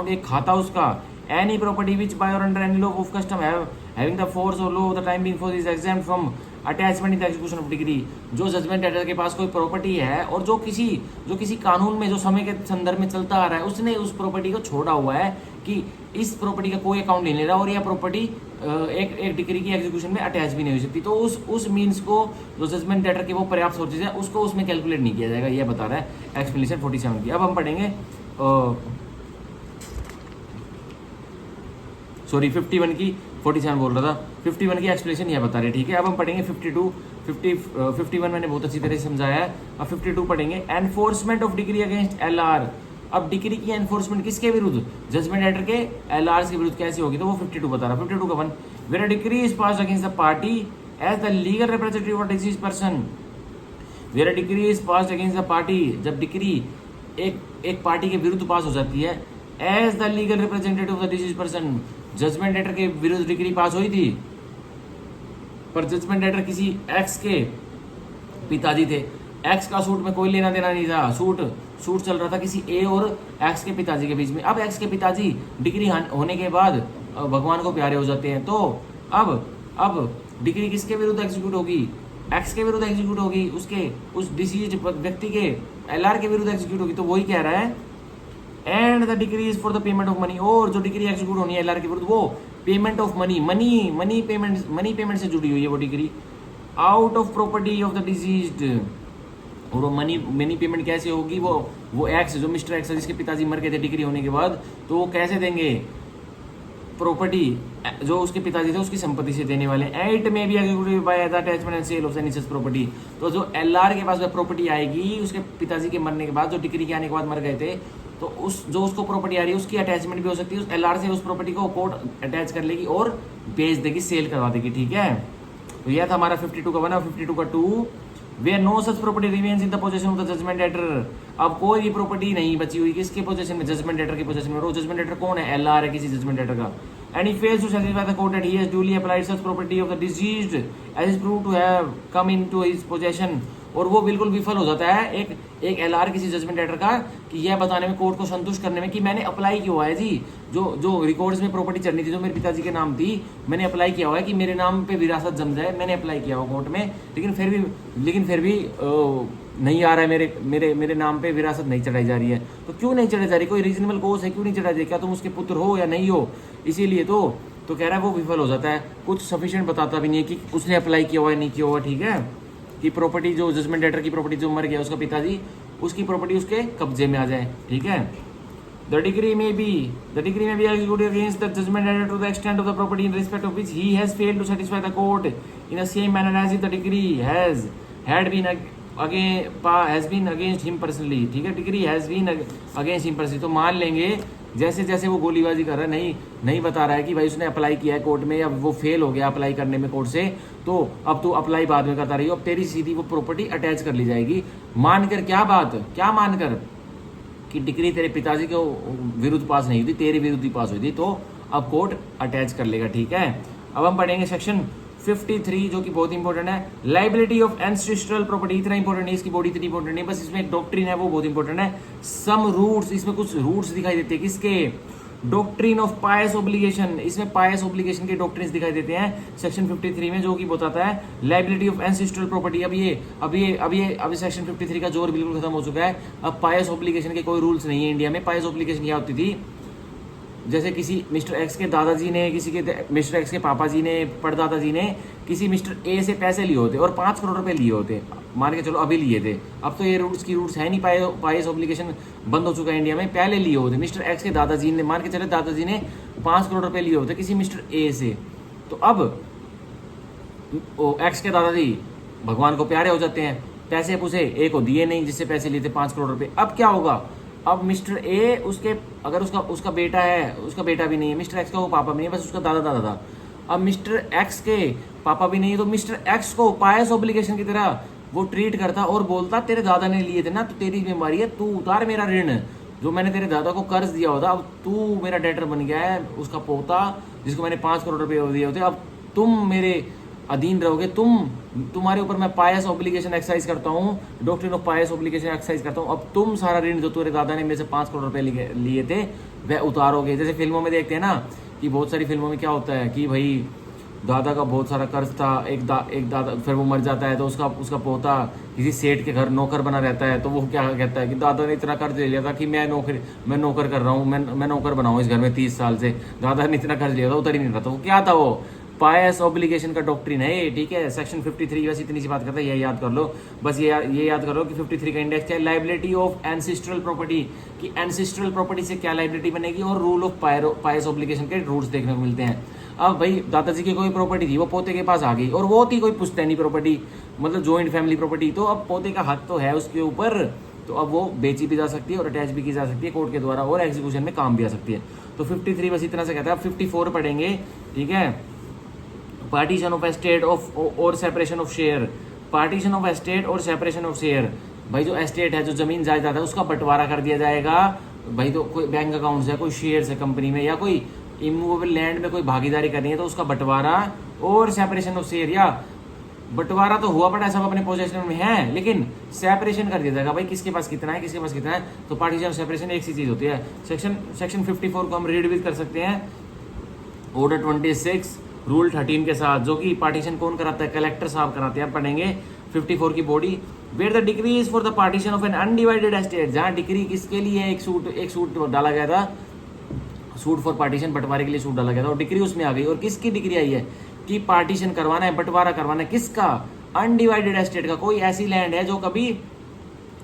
A: एक खाता उसका, any property which by or under any law of custom having the force or law of the time being for is exempt from attachment in the execution of decree. जो judgement debtor के पास कोई property है और जो किसी कानून में जो समय के संदर्भ में चलता आ रहा है, उसने उस प्रॉपर्टी को छोड़ा हुआ है कि इस प्रॉपर्टी का कोई अकाउंट नहीं ले रहा, और यह प्रॉपर्टी एक डिग्री की एग्जीक्यूशन में अटैच भी नहीं हो सकती, तो उस मीन्स को जो जजमेंट लेटर के वो पर्याप्त सोर्सेज है उसको उसमें कैलकुलेट नहीं किया जाएगा, यह बता रहा है एक्सप्लेनेशन 47 की। अब हम पढ़ेंगे 51 की, 47 बोल रहा था, 51 की एक्सप्लेनेशन यह बता रहे, ठीक है। अब हम पढ़ेंगे 51 मैंने बहुत अच्छी तरह से समझाया है। अब 52 पढ़ेंगे, enforcement of degree against LR. अब डिग्री की एनफोर्समेंट किसके विरुद्ध, जजमेंट लेटर के एलआर के विरुद्ध कैसे होगी, तो वो 52 बता रहा है। 52 का 1, where decree is passed against the party as the legal representative of deceased person, where decree is passed against the party, जब डिग्री एक पार्टी के विरुद्ध पास हो जाती है, as the legal representative of the deceased person, judgement debtor के विरुद्ध degree pass हुई थी, पर जजमेंट लेटर किसी एक्स के पिताजी थे, एक्स का सूट में कोई लेना देना नहीं था, सूट चल रहा था किसी ए और एक्स के पिताजी के बीच में। अब एक्स के पिताजी डिग्री होने के बाद भगवान को प्यारे हो जाते हैं, तो अब डिग्री किसके विरुद्ध एग्जीक्यूट होगी, एक्स के विरुद्ध एग्जीक्यूट होगी, उस डिसीज व्यक्ति के एलआर के विरुद्ध एग्जीक्यूट होगी। तो वही कह रहा है, and the degree is for the payment of money, और जो डिग्री एग्जीक्यूट होनी है एलआर के विरुद्ध वो पेमेंट ऑफ मनी पेमेंट से जुड़ी हुई है वो degree, out of property of the deceased. और वो मनी पेमेंट कैसे होगी, वो एक्स जो मिस्टर एक्स है जिसके पिताजी मर गए थे डिग्री होने के बाद, तो वो कैसे देंगे, प्रॉपर्टी जो उसके पिताजी थे उसकी संपत्ति से देने वाले। इट में भी executive by the attachment and sale of any such property, तो जो एलआर के पास वह प्रॉपर्टी आएगी उसके पिताजी के मरने के बाद, जो डिग्री के आने के बाद मर गए थे, तो उसको प्रॉपर्टी आ रही है उसकी अटैचमेंट भी हो सकती है, उस एलआर से उस प्रॉपर्टी को कोर्ट अटैच कर लेगी और बेच देगी, सेल करवा देगी, ठीक है। तो यह था हमारा 52 का 1 और 52 का 2, where no such property remains in the possession of the judgement debtor. अब कोई भी प्रॉपर्टी नहीं बची हुई किसके पोजेशन में, जजमेंट लेटर के पोजेशन में। जजमेंट लेटर कौन है, एलआर है किसी जजमेंट लेटर का। And he fails to satisfy the court that he has duly applied such property of the deceased as is proved to have come into his possession, और वो बिल्कुल विफल हो जाता है एक एलआर किसी जजमेंट लेटर का, कि यह बताने में, कोर्ट को संतुष्ट करने में कि मैंने अप्लाई किया हुआ है जी, जो रिकॉर्ड्स में प्रॉपर्टी चलनी थी जो मेरे पिताजी के नाम थी, मैंने अप्लाई किया हुआ है कि मेरे नाम पे विरासत जम जाए, मैंने अप्लाई किया हुआ कोर्ट में, लेकिन फिर भी नहीं आ रहा है, मेरे नाम पे विरासत नहीं चढ़ाई जा रही है। तो क्यों नहीं चढ़ाई जा रही, कोई रीजनेबल कोर्स है, क्यों नहीं चढ़ाई जा रही, क्या तुम उसके पुत्र हो या नहीं हो, इसीलिए तो तो कह रहा है वो विफल हो जाता है, कुछ सफिशिएंट बताता भी नहीं है कि उसने अप्लाई किया हुआ है नहीं किया हुआ, ठीक है, कि प्रॉपर्टी जो जजमेंट डेटर की प्रॉपर्टी जो मर गया उसका पिताजी, उसकी प्रॉपर्टी उसके कब्जे में आ जाए, ठीक है। The decree may be executed against the judgment debtor to the extent of the property in respect of which he has failed to satisfy the court in the same manner as if the decree has been against him personally, ठीक है। Decree has been against him personally, तो मान लेंगे जैसे जैसे वो गोलीबाजी कर रहा है, नहीं बता रहा है कि भाई उसने अप्लाई किया है कोर्ट में या वो फेल हो गया अप्लाई करने में कोर्ट से, तो अब तू अप्लाई बाद में करता रही हो, अब तेरी सीधी वो प्रॉपर्टी अटैच कर ली जाएगी। मानकर क्या मानकर कि डिक्री तेरे पिताजी के विरुद्ध पास नहीं हुई थी, तेरे विरुद्ध ही पास हुई थी, तो अब कोर्ट अटैच कर लेगा, ठीक है। अब हम पढ़ेंगे सेक्शन 53 जो कि बहुत इंपॉर्टेंट है, लाइबिलिटी ऑफ एंसेस्ट्रल प्रॉपर्टी। इतना इंपॉर्टेंट नहीं, इसकी बॉडी इतनी इंपॉर्टेंट नहीं, बस इसमें एक डॉक्ट्रिन है वो बहुत इंपॉर्टेंट है। सम रूट्स, इसमें कुछ रूट्स दिखाई देते हैं, किसके, डॉक्ट्रिन ऑफ पायस ऑब्लिगेशन, इसमें पायस ऑब्लिगेशन के डॉक्ट्रिन्स दिखाई देते हैं सेक्शन 53 में, जो कि बताता है लाइबिलिटी ऑफ एंसेस्ट्रल प्रॉपर्टी। अब सेक्शन 53 का जोर बिल्कुल खत्म हो चुका है, अब पायस ऑब्लिगेशन के कोई रूल्स नहीं है इंडिया में। पायस ऑब्लिगेशन क्या होती थी, जैसे किसी मिस्टर एक्स के दादाजी ने, किसी के मिस्टर एक्स के पापा जी ने, परदादा जी ने किसी मिस्टर ए से पैसे लिए होते और 5 करोड़ रुपए लिए होते, मान के चलो अभी लिए थे, अब तो ये रूट्स है नहीं, पायस ऑब्लिगेशन बंद हो चुका है इंडिया में, पहले लिए होते मिस्टर एक्स के दादाजी ने, मान के चले दादाजी ने 5 करोड़ रुपए लिए होते किसी मिस्टर ए से, तो अब एक्स के दादाजी भगवान को प्यारे हो जाते हैं, पैसे पूछे ए को दिए नहीं जिससे पैसे लिए थे 5 करोड़ रुपए। अब क्या होगा, अब मिस्टर ए उसके, अगर उसका बेटा है, उसका बेटा भी नहीं है, मिस्टर एक्स का वो पापा भी नहीं है, बस उसका दादा था, अब मिस्टर एक्स के पापा भी नहीं है, तो मिस्टर एक्स को पायस ऑब्लिगेशन की तरह वो ट्रीट करता और बोलता तेरे दादा ने लिए थे ना, तो तेरी बीमारी है, तू उतार मेरा ऋण जो मैंने तेरे दादा को कर्ज दिया होता, अब तू मेरा डेटर बन गया है, उसका पोता जिसको मैंने 5 करोड़ रुपए दिए होते, अब तुम मेरे अधीन रहोगे, तुम्हारे ऊपर मैं पायस ऑब्लिगेशन एक्सरसाइज करता हूँ, doctrine of pious obligation exercise करता हूँ, अब तुम सारा ऋण जो तेरे दादा ने मेरे से 5 करोड़ रुपए लिए थे वह उतारोगे। जैसे फिल्मों में देखते हैं ना कि बहुत सारी फिल्मों में क्या होता है कि भाई दादा का बहुत सारा कर्ज था, एक दादा फिर वो मर जाता है, तो उसका पोता किसी सेठ के घर नौकर बना रहता है, तो वो क्या कहता है कि दादा ने इतना कर्ज ले लिया था कि मैं नौकर कर रहा हूँ, मैं नौकर बनाऊँ इस घर में 30 साल से, दादा ने इतना कर्ज लिया था, उतर ही नहीं रहा था, वो क्या था, वो पायस ऑब्लिगेशन का डॉक्ट्रिन है ये, ठीक है। सेक्शन 53 बस इतनी सी बात करता है, ये याद कर लो, बस ये याद कर लो कि 53 का इंडेक्स है लाइबिलिटी ऑफ एंसेस्ट्रल प्रॉपर्टी, कि एंसेस्ट्रल प्रॉपर्टी से क्या लाइबिलिटी बनेगी, और रूल ऑफ पायस ऑब्लिगेशन के रूल्स देखने को मिलते हैं। अब भाई दादाजी की कोई प्रॉपर्टी थी, वो पोते के पास आ गई, और वो थी कोई पुश्तैनी प्रॉपर्टी, मतलब जॉइंट फैमिली प्रॉपर्टी, तो अब पोते का हक तो है उसके ऊपर, तो अब वो बेची भी जा सकती है और अटैच भी की जा सकती है कोर्ट के द्वारा, और एग्जीक्यूशन में काम भी आ सकती है। तो 53 बस इतना से कहता है। अब 54 पढ़ेंगे, ठीक है, पार्टीशन ऑफ एस्टेट ऑफ और separation of share. Partition of estate और सेपरेशन ऑफ शेयर, भाई जो एस्टेट है, जो जमीन जायदाद है, उसका बंटवारा कर दिया जाएगा भाई, तो कोई बैंक अकाउंट है, कोई शेयर है कंपनी में, या कोई इमूवेबल लैंड में कोई भागीदारी करनी है, तो उसका बंटवारा और सेपरेशन ऑफ शेयर, या बंटवारा तो हुआ पड़ा है, सब अपने पोजेशन में है, लेकिन सेपरेशन कर दिया जाएगा भाई, किसके पास कितना है, किसके पास कितना है, तो पार्टीशन और सेपरेशन एक सी चीज होती है। सेक्शन 54 को हम रीड भी कर सकते हैं ऑर्डर 26 रूल 13 के साथ, जो कि पार्टीशन कौन कराता है, कलेक्टर साहब कराते हैं। आप पढ़ेंगे 54 की body, where the decree is for the partition of an undivided estate, जहां डिक्री किसके लिए है, एक सूट डाला गया था, सूट फॉर पार्टीशन, बंटवारे के लिए सूट डाला गया था, और डिक्री उसमें आ गई, और किसकी डिक्री आई है कि पार्टीशन करवाना है, बंटवारा करवाना है, किसका, अनडिवाइडेड एस्टेट का। कोई ऐसी लैंड है जो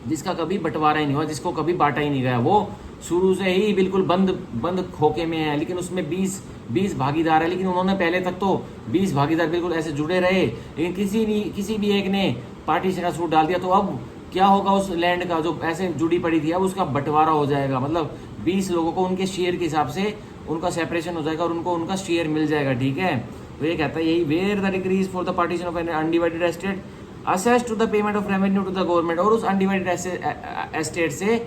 A: जिसका कभी बंटवारा ही नहीं हुआ, जिसको कभी बांटा ही नहीं गया, वो शुरू से ही बिल्कुल बंद खोखे में है, लेकिन उसमें 20 भागीदार है, लेकिन उन्होंने पहले तक तो 20 भागीदार बिल्कुल ऐसे जुड़े रहे, लेकिन किसी भी एक ने पार्टीशन का सूट डाल दिया, तो अब क्या होगा, उस लैंड का जो ऐसे जुड़ी पड़ी थी, अब उसका बंटवारा हो जाएगा, मतलब 20 लोगों को उनके शेयर के हिसाब से उनका सेपरेशन हो जाएगा और उनको उनका शेयर मिल जाएगा, ठीक है। तो ये कहता है यही, where the decree is for the partition of an undivided estate assessed to the payment of revenue to the government, और उस अनडिवाइडेड एस्टेट से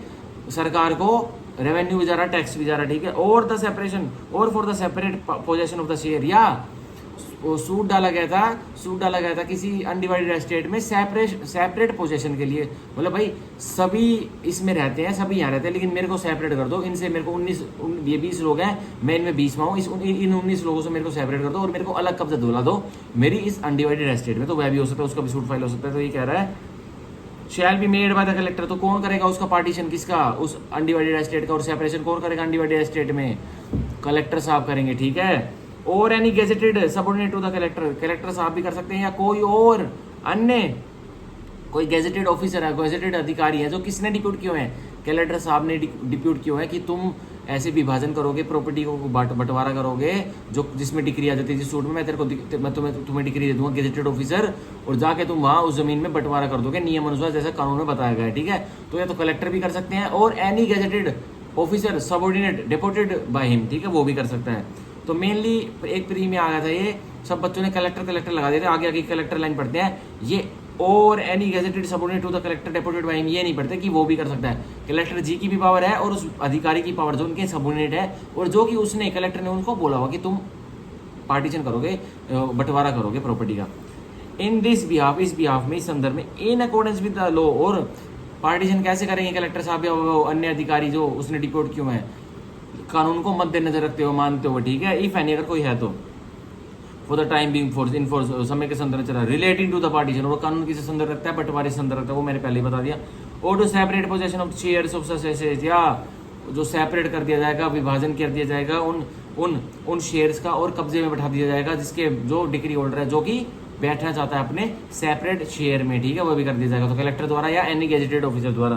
A: सरकार को रेवेन्यू भी जा रहा, टैक्स भी जा रहा, ठीक है। और द सेपरेशन और for the separate possession of the share, या वो सूट डाला गया था किसी अनडिवाइडेड एस्टेट में सेपरेट पोजेशन के लिए, मतलब भाई सभी इसमें रहते हैं, सभी यहाँ रहते हैं, लेकिन मेरे को सेपरेट कर दो, इनसे मेरे को ये 20 लोग हैं, मैं इनमें 20वां हूँ, इन 19 लोगों से मेरे को सेपरेट कर दो और मेरे को अलग कब्जा दिला दो मेरी इस अनडिवाइडेड एस्टेट में, तो वह भी हो सकता है, उसका भी सूट फाइल हो सकता है। तो ये कह रहा है shall be made by the collector, तो कौन करेगा उसका पार्टीशन, किसका, उस अनडिवाइडेड एस्टेट का, और सेपरेशन कौन करेगा अनडिवाइडेड एस्टेट में, कलेक्टर साहब करेंगे, ठीक है। और any gazetted subordinate to the collector, collector साहब भी कर सकते हैं, या कोई और अन्य कोई गेजेटेड ऑफिसर है, गेजेटेड अधिकारी है जो किसने डिप्यूट किए हैं, कलेक्टर साहब ने डिप्यूट किए हैं कि तुम ऐसे विभाजन करोगे, प्रॉपर्टी को बंटवारा करोगे जो जिसमें डिक्री आ जाती है, जिस सूट में मैं तेरे को मैं तुम्हें डिक्री दे दूंगा गेजेटेड ऑफिसर, और जाके तुम वहाँ उस जमीन में बंटवारा कर दोगे नियम अनुसार जैसा कानून में बताया गया है, ठीक है। तो या तो कलेक्टर भी कर सकते हैं, और any gazetted officer subordinate deputed by him, ठीक है, वो भी कर सकता है। तो मेनली एक प्री में आ गया था ये, सब बच्चों ने कलेक्टर कलेक्टर लगा दिया, आगे आगे कलेक्टर लाइन पढ़ते हैं ये, और any gazetted subordinate to the collector deputed by him, ये नहीं पढ़ते कि वो भी कर सकता है। कलेक्टर जी की भी पावर है और उस अधिकारी की पावर जो उनके सबऑर्डिनेट है, और जो कि उसने कलेक्टर ने उनको बोला हुआ कि तुम पार्टीशन करोगे, बंटवारा करोगे प्रॉपर्टी का। इन दिस बिहाफ, इस बिहाफ में, इस संदर्भ में, इन अकॉर्डेंस विद द लॉ, और पार्टीशन कैसे करेंगे कलेक्टर साहब या अन्य अधिकारी जो उसने डिपोर्ट क्यों है, कानून को मद्देनजर रखते हुए, मानते हुए, ठीक है। इफ एनी, अगर कोई है तो, for the time being force in force, समय के संदर्भ चला, रिलेटिंग टू द पार्टीशन, और कानून किसे संदर्भ रखता है, बंटवारे से संदर्भ रखता है, वो मैंने पहले ही बता दिया। और to separate possession of shares of such assets, या जो सेपरेट कर दिया जाएगा, विभाजन कर दिया जाएगा उन शेयर्स का, और कब्जे में बैठा दिया जाएगा जिसके जो डिक्री होल्डर है जो कि बैठना चाहता है अपने सेपरेट शेयर में, ठीक है, वो भी कर दिया जाएगा, तो कलेक्टर द्वारा या एनी गेजेटेड ऑफिसर द्वारा।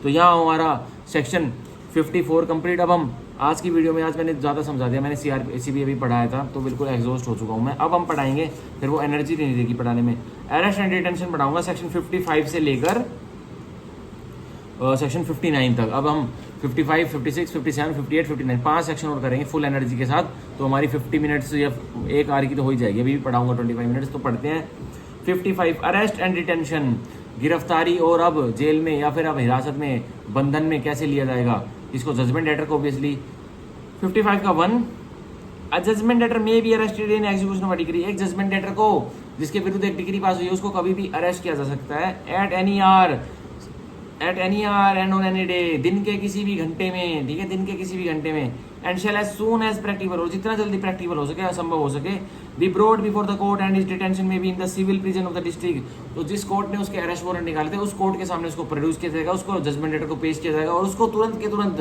A: तो यहाँ हमारा सेक्शन 54 कंप्लीट। अब हम आज की वीडियो में, आज मैंने ज़्यादा समझा दिया, मैंने CRPC अभी पढ़ाया था तो बिल्कुल एग्जॉस्ट हो चुका हूँ मैं। अब हम पढ़ाएंगे, फिर वो एनर्जी नहीं देगी पढ़ाने में। अरेस्ट एंड डिटेंशन पढ़ाऊंगा सेक्शन 55 से लेकर सेक्शन 59 तक। अब हम 55, 56, 57, 58, 59 5 सेक्शन और करेंगे फुल एनर्जी के साथ, तो हमारी 50 मिनट्स या एक आवर की तो हो ही जाएगी। अभी भी पढ़ाऊंगा 25 मिनट्स। तो पढ़ते हैं 55, अरेस्ट एंड डिटेंशन, गिरफ्तारी और अब जेल में या फिर अब हिरासत में, बंधन में कैसे लिया जाएगा इसको, जजमेंट लेटर को ऑब्वियसली। 55 का 1, अ जजमेंट लेटर में भी arrested in execution of degree, एक जजमेंट लेटर को जिसके विरुद्ध एक डिग्री पास हुई है उसको कभी भी अरेस्ट किया जा सकता है, at any our and on any day, दिन के किसी भी घंटे में, ठीक है, दिन के किसी भी घंटे में, and shall as soon as practical, और जितना जल्दी प्रैक्टिकल हो सके, असंभव हो सके, be brought before the court and his detention may be in the civil prison of the district. तो जिस कोर्ट ने उसके अरेस्ट वारंट निकाले थे उस कोर्ट के सामने उसको प्रोड्यूस किया जाएगा, उसको जजमेंट लेटर को पेश किया जाएगा, और उसको तुरंत के तुरंत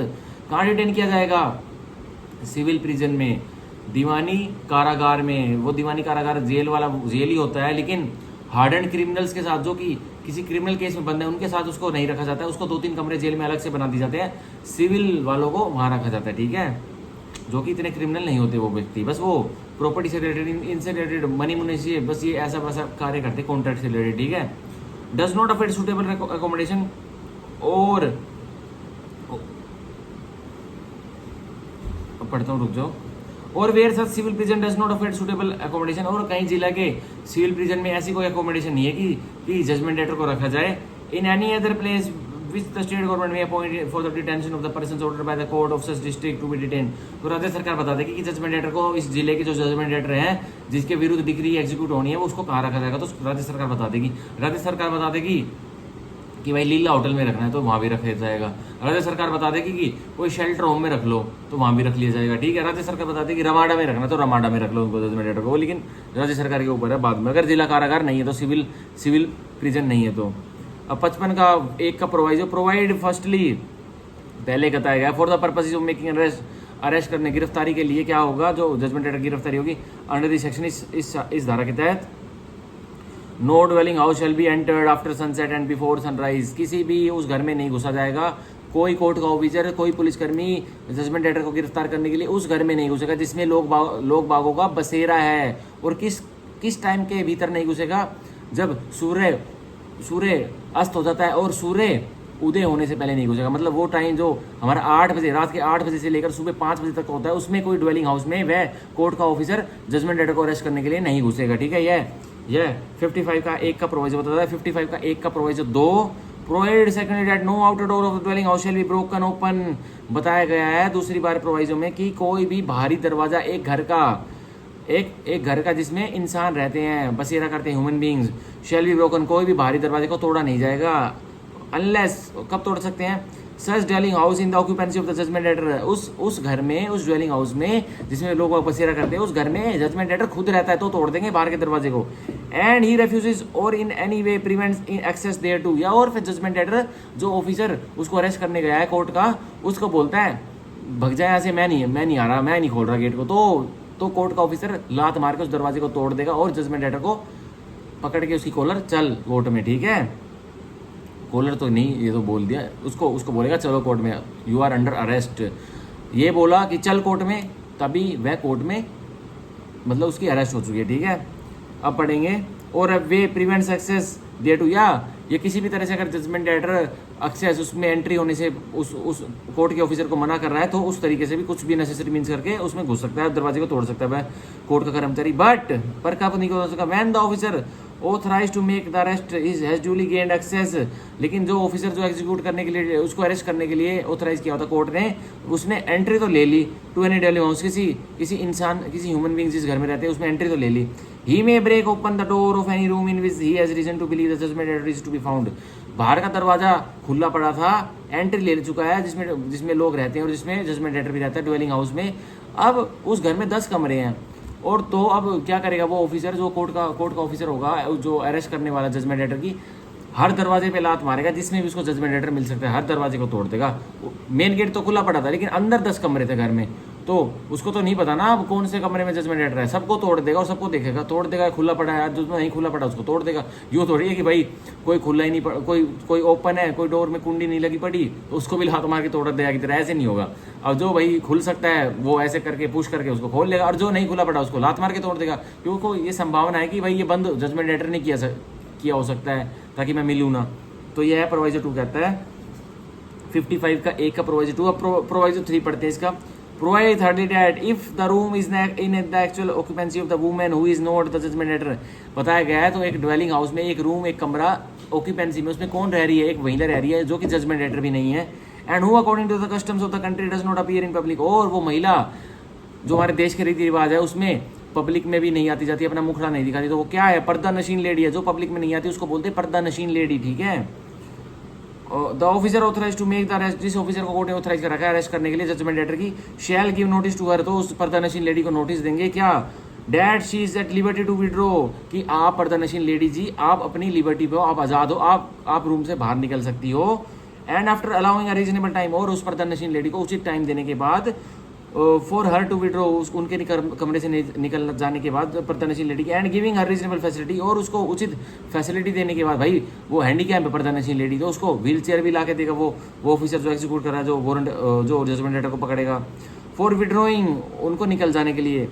A: कहाँ डिटेन किया जाएगा, सिविल प्रिजन में, दीवानी कारागार में। वो दीवानी कारागार जेल वाला जेल ही होता है, लेकिन हार्डन क्रिमिनल्स के साथ, जो कि किसी क्रिमिनल केस में बंद है, उनके साथ उसको नहीं रखा जाता है, उसको 2-3 कमरे जेल में अलग से बना दिए जाते हैं, सिविल वालों को वहाँ रखा जाता है, ठीक है, जो कि इतने क्रिमिनल नहीं होते वो व्यक्ति, बस वो प्रॉपर्टी से रिलेटेड, इनसे रिलेटेड, मनी मुनी से, बस ये ऐसा वैसा कार्य करते, कॉन्ट्रैक्ट से रिलेटेड, ठीक है। Does not afford suitable accommodation, और पढ़ता हूँ, रुक जाओ, और where such civil prison does not afford suitable accommodation, और कहीं जिला के सिविल प्रिजन में ऐसी कोई अकोमोडेशन नहीं है कि जजमेंट लेटर को रखा जाए, in any other place which the state government may appoint for the detention of the persons ordered by the court of such district to be detain. तो राज्य सरकार बता देगी कि जजमेंट लेटर को, इस जिले के जो जजमेंट लेटर है जिसके विरुद्ध डिग्री एग्जीक्यूट होनी है, वो उसको कहाँ रखा जाएगा, तो राज्य सरकार बता देगी। राज्य सरकार बता देगी कि भाई लीला होटल में रखना है तो वहाँ भी रख लिया जाएगा। राज्य सरकार बता देगी कि कोई शेल्टर होम में रख लो तो वहाँ भी रख लिया जाएगा, ठीक है। राज्य सरकार बता देगी रमाडा में रखना तो रमाडा में रख लो उनको जजमेंट लेटर को, लेकिन राज्य सरकार के ऊपर है बाद में। अगर जिला कारागार नहीं है तो सिविल प्रिजन नहीं है तो। अब 55 का 1 का प्रोवाइजो, प्रोवाइड फर्स्टली, पहले बताया गया, for the purpose of making arrest करने, गिरफ्तारी के लिए क्या होगा, जो जजमेंट लेटर गिरफ्तारी होगी अंडर द सेक्शन, इस धारा के तहत, no dwelling house shall be entered after sunset and before sunrise, किसी भी उस घर में नहीं घुसा जाएगा, कोई कोर्ट का ऑफिसर, कोई पुलिसकर्मी जजमेंट लेटर को गिरफ्तार करने के लिए उस घर में नहीं घुसेगा जिसमें लोग बागों का बसेरा है। और किस टाइम के भीतर नहीं घुसेगा, जब सूर्य अस्त हो जाता है और सूर्य उदय होने से पहले नहीं घुसेगा। मतलब वो टाइम जो हमारा 8 बजे, रात के 8 बजे से लेकर सुबह 5 बजे तक होता है, उसमें कोई ड्वेलिंग हाउस में वह कोर्ट का ऑफिसर जजमेंट लेटर को अरेस्ट करने के लिए नहीं घुसेगा, ठीक है। यह 55 का 1 का प्रोविजन बताता है। 55 का 1 का provision 2, provide secondly that no outer door of the dwelling house shall be broken open, बताया गया है दूसरी बार प्रोविजन में कि कोई भी बाहरी दरवाजा एक घर का जिसमें इंसान रहते हैं, बसेरा करते हैं, human beings, shell be broken, कोई भी बाहरी दरवाजे को तोड़ा नहीं जाएगा, अनलेस, कब तोड़ सकते हैं, such dwelling house in the occupancy of the judgement debtor, उस घर में, उस ड्वेलिंग हाउस में जिसमें लोग बसेरा करते हैं, उस घर में जजमेंट लेटर खुद रहता है तो तोड़ देंगे बाहर के दरवाजे को। एंड ही रेफ्यूजेस और in any way prevents in access thereto, या और फिर जजमेंट लेटर जो ऑफिसर उसको अरेस्ट करने गया है कोर्ट का, उसको बोलता है भग जाए यहाँ से, मैं नहीं आ रहा, मैं नहीं खोल रहा गेट को, तो तो कोर्ट का ऑफिसर लात मार के उस दरवाजे को तोड़ देगा और जजमेंट लेटर को पकड़ के उसकी कॉलर चल कोर्ट में, ठीक है। कॉलर तो नहीं, ये तो बोल दिया, उसको बोलेगा चलो कोर्ट में, यू आर अंडर अरेस्ट। ये बोला कि चल कोर्ट में, तभी वह कोर्ट में मतलब उसकी अरेस्ट हो चुकी है, ठीक है। अब पढ़ेंगे और वे प्रिवेंट सक्सेस दे टू, या ये किसी भी तरह से अगर जजमेंट लेटर एक्सेस उसमें एंट्री होने से उस कोर्ट के ऑफिसर को मना कर रहा है, तो उस तरीके से भी कुछ भी नेसेसरी मीन्स करके उसमें घुस सकता है, दरवाजे को तोड़ सकता है वह कोर्ट का कर्मचारी। बट पर कब नहीं हो सकता, when the officer authorise to make the arrest is has duly gained access. लेकिन जो ऑफिसर जो एग्जीक्यूट करने के लिए उसको अरेस्ट करने के लिए ऑथराइज किया होता कोर्ट ने, उसने एंट्री तो ले ली टू एनी डेली हाउस, किसी इंसान किसी ह्यूमन बींग जिस घर में रहते हैं उसमें एंट्री तो ले ली। He may break open the door of any room in which he has reason to believe the judgement debtor is to be found. बाहर का दरवाजा खुला पड़ा था, एंट्री ले चुका है जिसमें लोग रहते हैं और जिसमें जजमेंट लेटर भी रहता है ड्वेलिंग हाउस में। अब उस घर में 10 कमरे हैं, और तो अब क्या करेगा वो ऑफिसर जो कोर्ट का ऑफिसर होगा जो अरेस्ट करने वाला जजमेंट लेटर की, हर दरवाजे पे लात मारेगा जिसमें भी उसको जजमेंट लेटर मिल सकता है, हर दरवाजे को तोड़ देगा। मेन गेट तो खुला पड़ा था लेकिन अंदर 10 कमरे थे घर में, तो उसको तो नहीं पता ना अब कौन से कमरे में जजमेंट लेटर है, सबको तोड़ देगा और सबको देखेगा, तोड़ देगा। खुला पड़ा है, जो नहीं खुला पड़ा उसको तोड़ देगा। यूँ थोड़ी है कि भाई कोई खुला ही नहीं पड़ा, कोई ओपन है, कोई डोर में कुंडी नहीं लगी पड़ी तो उसको भी लात मार के तोड़ देगा की तरह, ऐसे नहीं होगा। अब जो भाई खुल सकता है वो ऐसे करके पुश करके उसको खोल लेगा, और जो नहीं खुला पड़ा उसको लात मार के तोड़ देगा, क्योंकि ये संभावना है कि भाई ये बंद जजमेंट लेटर नहीं किया हो सकता है ताकि मैं मिलूँ ना। तो यह है प्रोवाइजो 2 कहता है 55 का 1 का प्रोवाइजो 2। अब प्रोवाइजो 3 पढ़ते हैं इसका। Provide thirdly that if the room is in the actual occupancy of the woman who is not the judgment letter, बताया गया है तो एक ड्वेलिंग हाउस में एक रूम एक कमरा ऑक्यूपेंसी में उसमें कौन रह रही है, एक महिला रह रही है जो कि जजमेंट लेटर भी नहीं है, and who according to the customs of the country does not appear in public, और वो महिला जो हमारे देश के रीति रिवाज है उसमें पब्लिक में भी नहीं आती जाती, अपना मुखड़ा नहीं दिखाती, तो वो क्या है, पर्दा नशीन लेडी है। जो पब्लिक में नहीं आती उसको बोलते हैं पर्दा नशीन लेडी, ठीक है। The officer authorise to make the arrest, जिस ऑफिसर को कोर्ट ने ऑथराइज कर रखा है अरेस्ट करने के लिए जजमेंट लेटर की, shall give notice to her, तो उस पर्दा नशीन लेडी को नोटिस देंगे क्या, that she is at liberty to withdraw, कि आप पर्दा नशीन लेडी जी आप अपनी लिबर्टी पे हो, आप आज़ाद हो, आप रूम से बाहर निकल सकती हो। And after allowing a reasonable time, और उस पर्दा नशीन लेडी को उचित टाइम देने के बाद, फॉर हर टू विड्रॉ, उनके कमरे से निकल जाने के बाद पर्दा नशीन लेडी की, and giving her reasonable facility, और उसको उचित फैसिलिटी देने के बाद, भाई वो हैंडीकैप है पर्दा नशीन लेडी तो उसको व्हील चेयर भी ला के देगा वो ऑफिसर जो एग्जीक्यूट कर रहा है, जो वारंट जो जजमेंट लेटर को पकड़ेगा। फॉर विड्रॉइंग, उनको निकल जाने के लिए,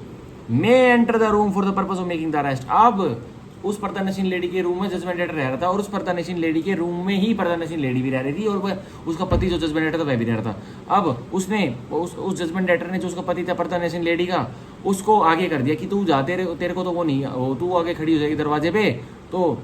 A: may enter the room for the purpose of making the arrest, अब उस पर्दा नशीन लेडी के रूम में जजमेंट लेटर रह रहा था और उस पर्दा नशीन लेडी के रूम में ही पर्दा नशीन लेडी भी रह रही थी, और वह उसका पति जो जजमेंट लेटर था वह भी रह रहा था। अब उसने उस जजमेंट लेटर ने जो उसका पति था पर्दा नशीन लेडी का, उसको आगे कर दिया कि तू जा, तेरे को तो वो नहीं, तू आगे खड़ी हो जाएगी दरवाजे पे, तो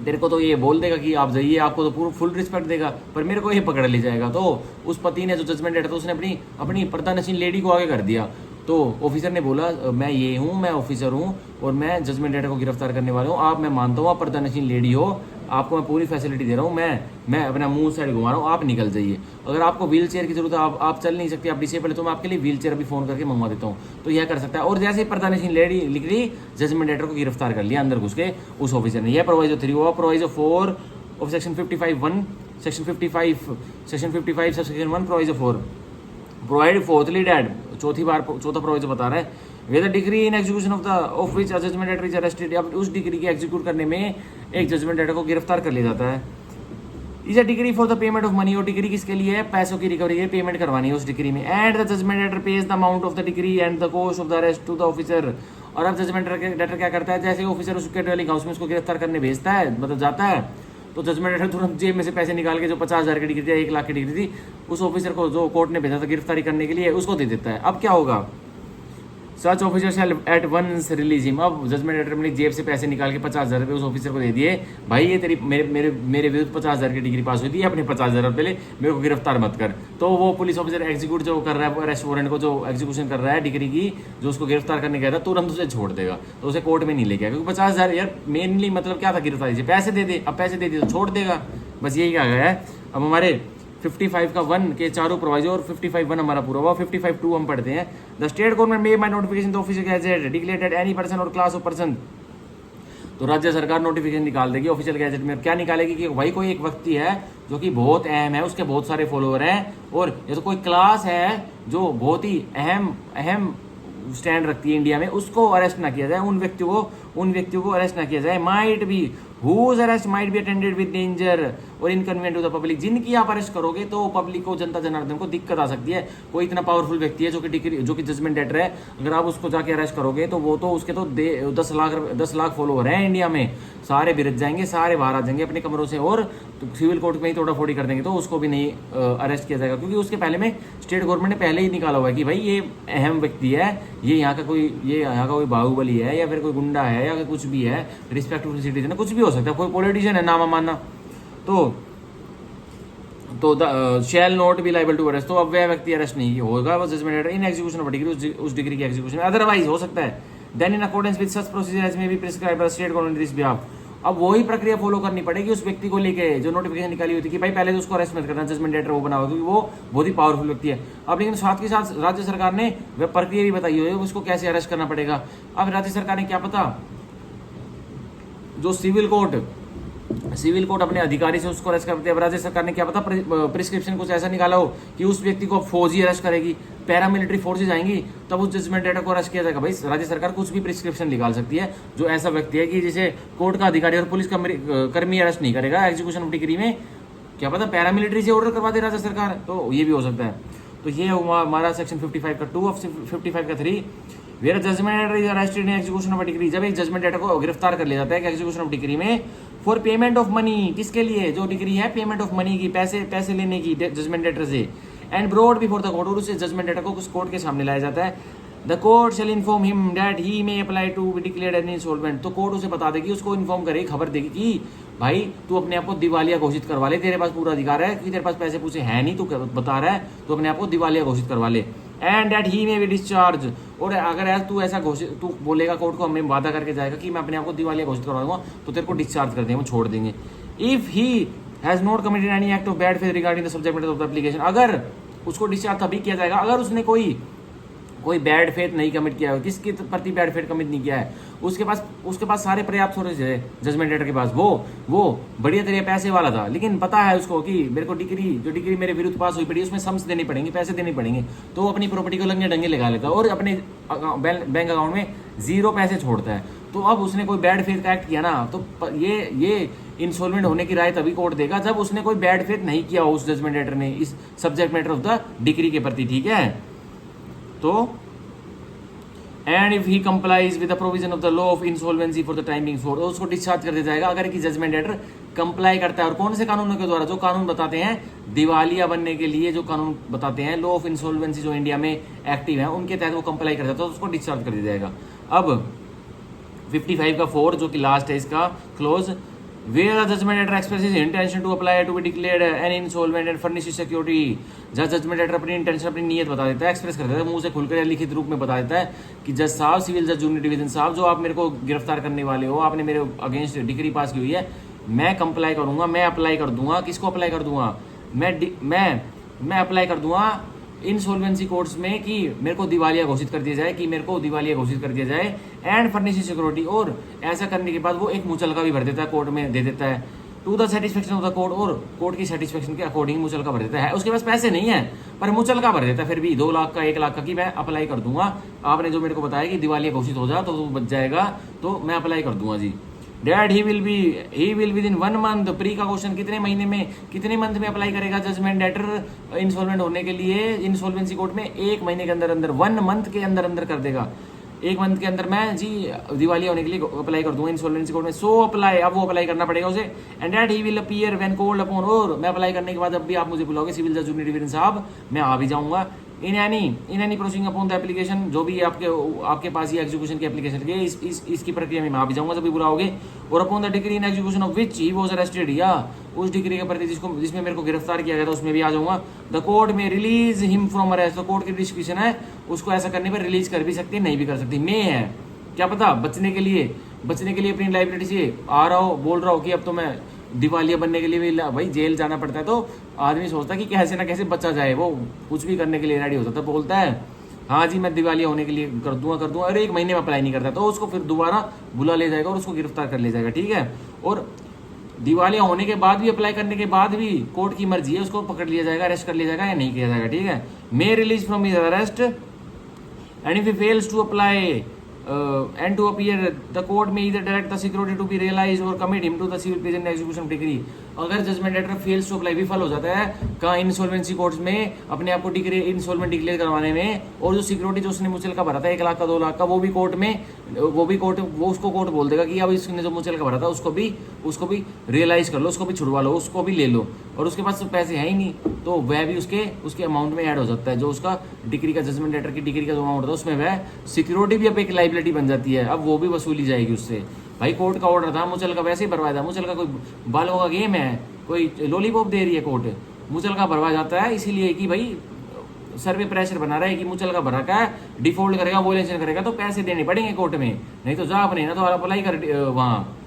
A: तेरे को तो ये बोल देगा कि आप जाइए, आपको तो पूरा फुल रिस्पेक्ट देगा, पर मेरे को ये पकड़ ले जाएगा। तो उस पति ने जो जजमेंट लेटर था उसने अपनी पर्दा नशीन लेडी को आगे कर दिया। तो ऑफिसर ने बोला मैं ये हूँ, मैं ऑफिसर हूँ और मैं जजमेंट लेटर को गिरफ्तार करने वाला हूँ, आप, मैं मानता हूँ आप पर्दा नशीन लेडी हो, आपको मैं पूरी फैसिलिटी दे रहा हूँ, मैं अपना मुंह साइड घुमा रहा हूँ, आप निकल जाइए। अगर आपको व्हील चेयर की जरूरत है, आप चल नहीं सकते, आप डिसेबल है, तो मैं आपके लिए व्हील चेयर भी फोन करके मंगवा देता हूँ, तो यह कर सकता है। और जैसे ही पर्दा नशीन लेडी लिख रही, जजमेंट लेटर को गिरफ्तार कर लिया अंदर घुस के उस ऑफिसर ने। यह प्रोवाइजो 3 हुआ। Proviso 4 of section 55(1), section 55 section 1 proviso 4, provide fourthly that, चौथा प्रोविजन बता रहा है, whether decree in execution of which judgement debtor is arrested, अब उस डिग्री के एग्जीक्यूट करने में एक जजमेंट लेटर को गिरफ्तार कर लिया जाता है। Is a decree for the payment of money, और डिग्री किसके लिए है, पैसों की रिकवरी के, पेमेंट करवानी है उस डिग्री में। And the judgement debtor pays the amount of the decree and the cost of the arrest to the officer, और अब जजमेंट लेटर क्या करता है, जैसे ऑफिसर उसके ड्वेलिंग हाउस में उसको गिरफ्तार करने भेजता है, मतलब जाता है, तो जजमेंट लेटर तुरंत जेब में से पैसे निकाल के जो 50,000 की डिग्री थी, 1 लाख की डिग्री थी, उस ऑफिसर को जो कोर्ट ने भेजा था गिरफ्तारी करने के लिए, उसको दे देता है। अब क्या होगा, such officer shall at once release him, अब जजमेंट लेटर में जेब से पैसे निकाल के 50,000 रुपये उस ऑफिसर को दे दिए, भाई ये तेरी मेरे विरुद्ध 50,000 की डिग्री पास हुई थी, अपने 50,000 रुपये ले, मेरे को गिरफ्तार मत कर। तो वो पुलिस ऑफिसर एग्जीक्यूट जो कर रहा है अरेस्ट वारंट को जो एग्जीक्यूशन कर रहा है डिग्री की, जो उसको गिरफ्तार करने गया था, तुरंत उसे छोड़ देगा, तो उसे कोर्ट में नहीं ले गया, क्योंकि 50,000 यार मेनली मतलब क्या था गिरफ्तारी से, पैसे दे दे, अब पैसे दे दिए तो छोड़ देगा, बस यही कहा गया है। अब हमारे 55 का 1 के चारों प्रोवाइजो और 55(1) हमारा पूरा हुआ। 55(2) हम पढ़ते हैं। The state government may by notification the official gazette declared any person और क्लास ऑफ पर्सन, तो राज्य सरकार नोटिफिकेशन निकाल देगी ऑफिशियल गैजेट में। क्या निकालेगी कि भाई कोई एक व्यक्ति है जो कि बहुत अहम है, उसके बहुत सारे फॉलोअर हैं, और ये तो कोई क्लास है जो बहुत ही अहम स्टैंड रखती है इंडिया में, उसको अरेस्ट ना किया जाए, उन व्यक्तियों को अरेस्ट ना किया जाए। Might be whose arrest might be attended with danger और इनकन्वीनियंट टू द पब्लिक, जिनकी आप अरेस्ट करोगे तो पब्लिक को, जनता जनार्दन को दिक्कत आ सकती है। कोई इतना पावरफुल व्यक्ति है जो कि जजमेंट डेटर है, अगर आप उसको जाके अरेस्ट करोगे तो वो तो उसके तो 10 लाख फॉलोवर हैं इंडिया में, सारे बिरज जाएंगे, सारे बाहर आ जाएंगे अपने कमरों से और तो सिविल कोर्ट में ही तोड़ाफोड़ी कर देंगे, तो उसको भी नहीं अरेस्ट किया जाएगा, क्योंकि उसके पहले में स्टेट गवर्नमेंट ने पहले ही निकाला हुआ है कि भाई ये अहम व्यक्ति है, ये यहाँ का कोई बाहुबली है या फिर कोई गुंडा है या कुछ भी है, रिस्पेक्टफुल सिटीजन है, कुछ भी हो सकता है, कोई पॉलिटिशियन है नामा मानना, तो shall not be liable to arrest, तो अब वह व्यक्ति अरेस्ट नहीं होगा, वो judgement in execution of decree, उस डिग्री की एग्जीक्यूशन में अदरवाइज हो सकता है। Then in accordance with such procedure as may be prescribe by state government this behalf, अब वही प्रक्रिया फॉलो करनी पड़ेगी उस व्यक्ति को लेके जो नोटिफिकेशन निकाली हुई थी कि भाई पहले तो उसको अरेस्ट मत करना, जजमेंट डेटर वो बनाओ, क्योंकि वो बहुत ही पावरफुल व्यक्ति है। अब लेकिन साथ के साथ राज्य सरकार ने वह प्रक्रिया भी बताई हुई है उसको कैसे अरेस्ट करना पड़ेगा। अब राज्य सरकार ने क्या पता, जो सिविल कोर्ट अपने अधिकारी से उसको अरेस्ट करते हैं, राज्य सरकार ने क्या पता प्रिस्क्रिप्शन कुछ ऐसा निकाला हो कि उस व्यक्ति को फौज ही अरेस्ट करेगी, पैरामिलिट्री फोर्सेज आएंगी, तब उस जजमेंट डेटर को अरेस्ट किया जाएगा। भाई राज्य सरकार कुछ भी प्रिस्क्रिप्शन निकाल सकती है, जो ऐसा व्यक्ति है कि जिसे कोर्ट का अधिकारी और पुलिस कर्मी अरेस्ट नहीं करेगा एग्जीक्यूशन ऑफ डिग्री में, क्या पता पैरामिलिट्री से ऑर्डर करवा दे राज्य सरकार, तो ये भी हो सकता है। तो ये हमारा सेक्शन 55 का 2 ऑफ 55 का 3, where judgement debtor is arrested in execution of decree, जब एक जजमेंट डेटर को गिरफ्तार कर लिया जाता है एग्जीक्यूशन ऑफ डिग्री में फॉर पेमेंट ऑफ मनी, किसके लिए, जो डिग्री है पेमेंट ऑफ मनी की, पैसे लेने की जजमेंट डेटर से, and broad before the court, और उसे जजमेंट डेटर को उस कोर्ट के सामने लाया जाता है। The court shall inform him that he may apply to be declared an insolvent, तो कोर्ट उसे बता देगी, उसको इन्फॉर्म करेगी, खबर देगी कि भाई तू अपने आप को दिवालिया घोषित करवा ले, तेरे पास पूरा अधिकार है, क्योंकि तेरे पास पैसे पूछे है नहीं, तू बता रहा है, तो अपने आप को दिवालिया घोषित करवा ले। And that he may be discharge, और अगर तू ऐसा तू बोलेगा कोर्ट को, हमें वादा करके जाएगा कि मैं अपने आप को दिवालिया घोषित करवा दूंगा, तो तेरे को डिस्चार्ज कर देंगे, वो छोड़ देंगे। If he has not committed any act of bad faith regarding the subject matter of the application, अगर उसको डिस्चार्ज तभी किया जाएगा अगर उसने कोई बैड फेथ नहीं कमिट किया है, किसके प्रति बैड फेथ कमिट नहीं किया है, उसके पास सारे पर्याप्त सोर्स है जजमेंट डेटर के पास, वो बढ़िया तरीके पैसे वाला था, लेकिन पता है उसको कि मेरे को डिग्री मेरे विरुद्ध पास हुई पड़ी, उसमें सम्स देनी पड़ेंगे, पैसे देने पड़ेंगे, तो वो अपनी प्रॉपर्टी को लंगे डंगे लगा लेता है और अपने बैंक अकाउंट में 0 पैसे छोड़ता है। तो अब उसने कोई बैड फेथ का एक्ट किया ना, तो ये इंसॉल्वेंट होने की राय तभी कोर्ट देगा जब उसने कोई बैड फेथ नहीं किया हो उस जजमेंट डेटर ने इस subject matter of the degree के प्रति, ठीक है। तो and if he complies with the provision of the law of insolvency for the time being for, उसको डिस्चार्ज कर दिया जाएगा अगर कि जजमेंट डेटर कंप्लाई करता है। और कौन से कानूनों के द्वारा, जो कानून बताते हैं दिवालिया बनने के लिए, जो कानून बताते हैं लॉ ऑफ इंसॉल्वेंसी जो इंडिया में एक्टिव है, उनके तहत वो कंप्लाई करता है, तो उसको डिस्चार्ज कर दिया जाएगा। अब 55 का 4 जो कि लास्ट है इसका close, where the judgment letter expresses intention to apply to be declared an insolvent and furnishes security, जज जजमेंट लेटर अपनी इंटेंशन, अपनी नीयत बता देता है, एक्सप्रेस कर देता है, मुंह से खुलकर या लिखित रूप में बता देता है कि जज साहब, सिविल जज जूनियर डिवीजन साहब, जो आप मेरे को गिरफ्तार करने वाले हो, आपने मेरे अगेंस्ट डिग्री पास की हुई है, मैं कंप्लाई करूंगा, मैं अप्लाई कर दूंगा, किसको अप्लाई कर दूंगा, मैं अप्लाई कर दूंगा इंसॉल्वेंसी कोर्ट्स में कि मेरे को दिवालिया घोषित कर दिया जाए, एंड फर्निशिंग सिक्योरिटी, और ऐसा करने के बाद वो एक मुचलका भी भर देता है, कोर्ट में दे देता है to the satisfaction of the court, और कोर्ट की सेटिस्फेक्शन के अकॉर्डिंग मुचलका भर देता है। उसके पास पैसे नहीं है पर मुचलका भर देता है, फिर भी 2 लाख का 1 लाख का कि मैं अप्लाई कर दूंगा, आपने जो मेरे को बताया कि दिवालिया घोषित हो जा तो वो बच जाएगा, तो मैं अप्लाई कर दूंगा जी। That he will within 1 month, प्री का क्वेश्चन, कितने मंथ में अप्लाई करेगा जजमेंट डेटर इंसॉल्वेंट होने के लिए इंसॉल्वेंसी कोर्ट में, 1 महीने के अंदर 1 मंथ के अंदर कर देगा, 1 मंथ के अंदर मैं जी दिवालिया होने के लिए अप्लाई कर दूंगा इंसॉल्वेंसी कोर्ट में। सो अप्लाई, अब वो अप्लाई करना पड़ेगा उसे। And that he will appear when called upon, और मैं अप्लाई करने के बाद अब भी आप मुझे बुलाओगे सिविल जज जूनियर डिवीजन साहब, मैं आ भी जाऊंगा। In any proceeding upon the application, जो भी आपके पास ये एग्जीक्यूशन की एप्लीकेशन है, इसकी प्रक्रिया में मैं आ भी जाऊंगा जब भी बुलाओगे। और upon the decree in execution of which he was arrested, या उस डिग्री के प्रति जिसमें मेरे को गिरफ्तार किया गया था उसमें भी आ जाऊंगा। The court may release him from arrest, तो कोर्ट की डिस्क्रिप्शन है, उसको ऐसा करने पर रिलीज कर भी सकती है, नहीं भी कर सकती। मैं है क्या पता बचने के लिए अपनी लाइब्रेरी से आ रहा हो, बोल रहा हो कि अब तो मैं दिवालिया बनने के लिए भी भाई जेल जाना पड़ता है, तो आदमी सोचता है कि कैसे ना कैसे बचा जाए, वो कुछ भी करने के लिए रेडी होता था, बोलता है हाँ जी मैं दिवालिया होने के लिए कर दूंगा, और 1 महीने में अप्लाई नहीं करता, तो उसको फिर दोबारा बुला ले जाएगा और उसको गिरफ्तार कर ले जाएगा, ठीक है। और दिवालिया होने के बाद भी, अप्लाई करने के बाद भी कोर्ट की मर्जी है, उसको पकड़ लिया जाएगा, अरेस्ट कर लिया जाएगा या नहीं किया जाएगा, ठीक है। May release from his arrest and if he fails to apply and to appear, the court may either direct the security to be realized or commit him to the civil prison execution decree. अगर judgement debtor fails to apply, विफल हो जाता है कहाँ, insolvency courts में अपने आप को डिक्री इंसॉल्वेंट डिक्लेयर करवाने में, और जो सिक्योरिटी जो उसने मुचल का भरा था 1 लाख का 2 लाख का, वो भी कोर्ट उसको कोर्ट बोल देगा कि अब इसने जो मुचल का भरा था उसको भी रियलाइज कर लो, उसको भी छुड़वा लो, उसको भी ले लो, और उसके पास तो पैसे हैं ही नहीं, तो वह भी उसके अमाउंट में ऐड हो जाता है, जो उसका डिक्री का जजमेंट लेटर की डिक्री का जो अमाउंट था उसमें वह सिक्योरिटी भी अब एक लाइबिलिटी बन जाती है, अब वो भी वसूली जाएगी उससे। भाई कोर्ट का ऑर्डर था, मुचल का वैसे ही भरवाया था, मुचल का कोई बालों का गेम है, कोई लॉलीपॉप दे रही है कोर्ट, मुचल का भरवा जाता है इसीलिए कि भाई सर पे प्रेशर बना रहा है कि मुचल का भरा का डिफॉल्ट करेगा, वोलेशन करेगा तो पैसे देने पड़ेंगे कोर्ट में, नहीं तो जा अपने ना तो अप्लाई कर वहाँ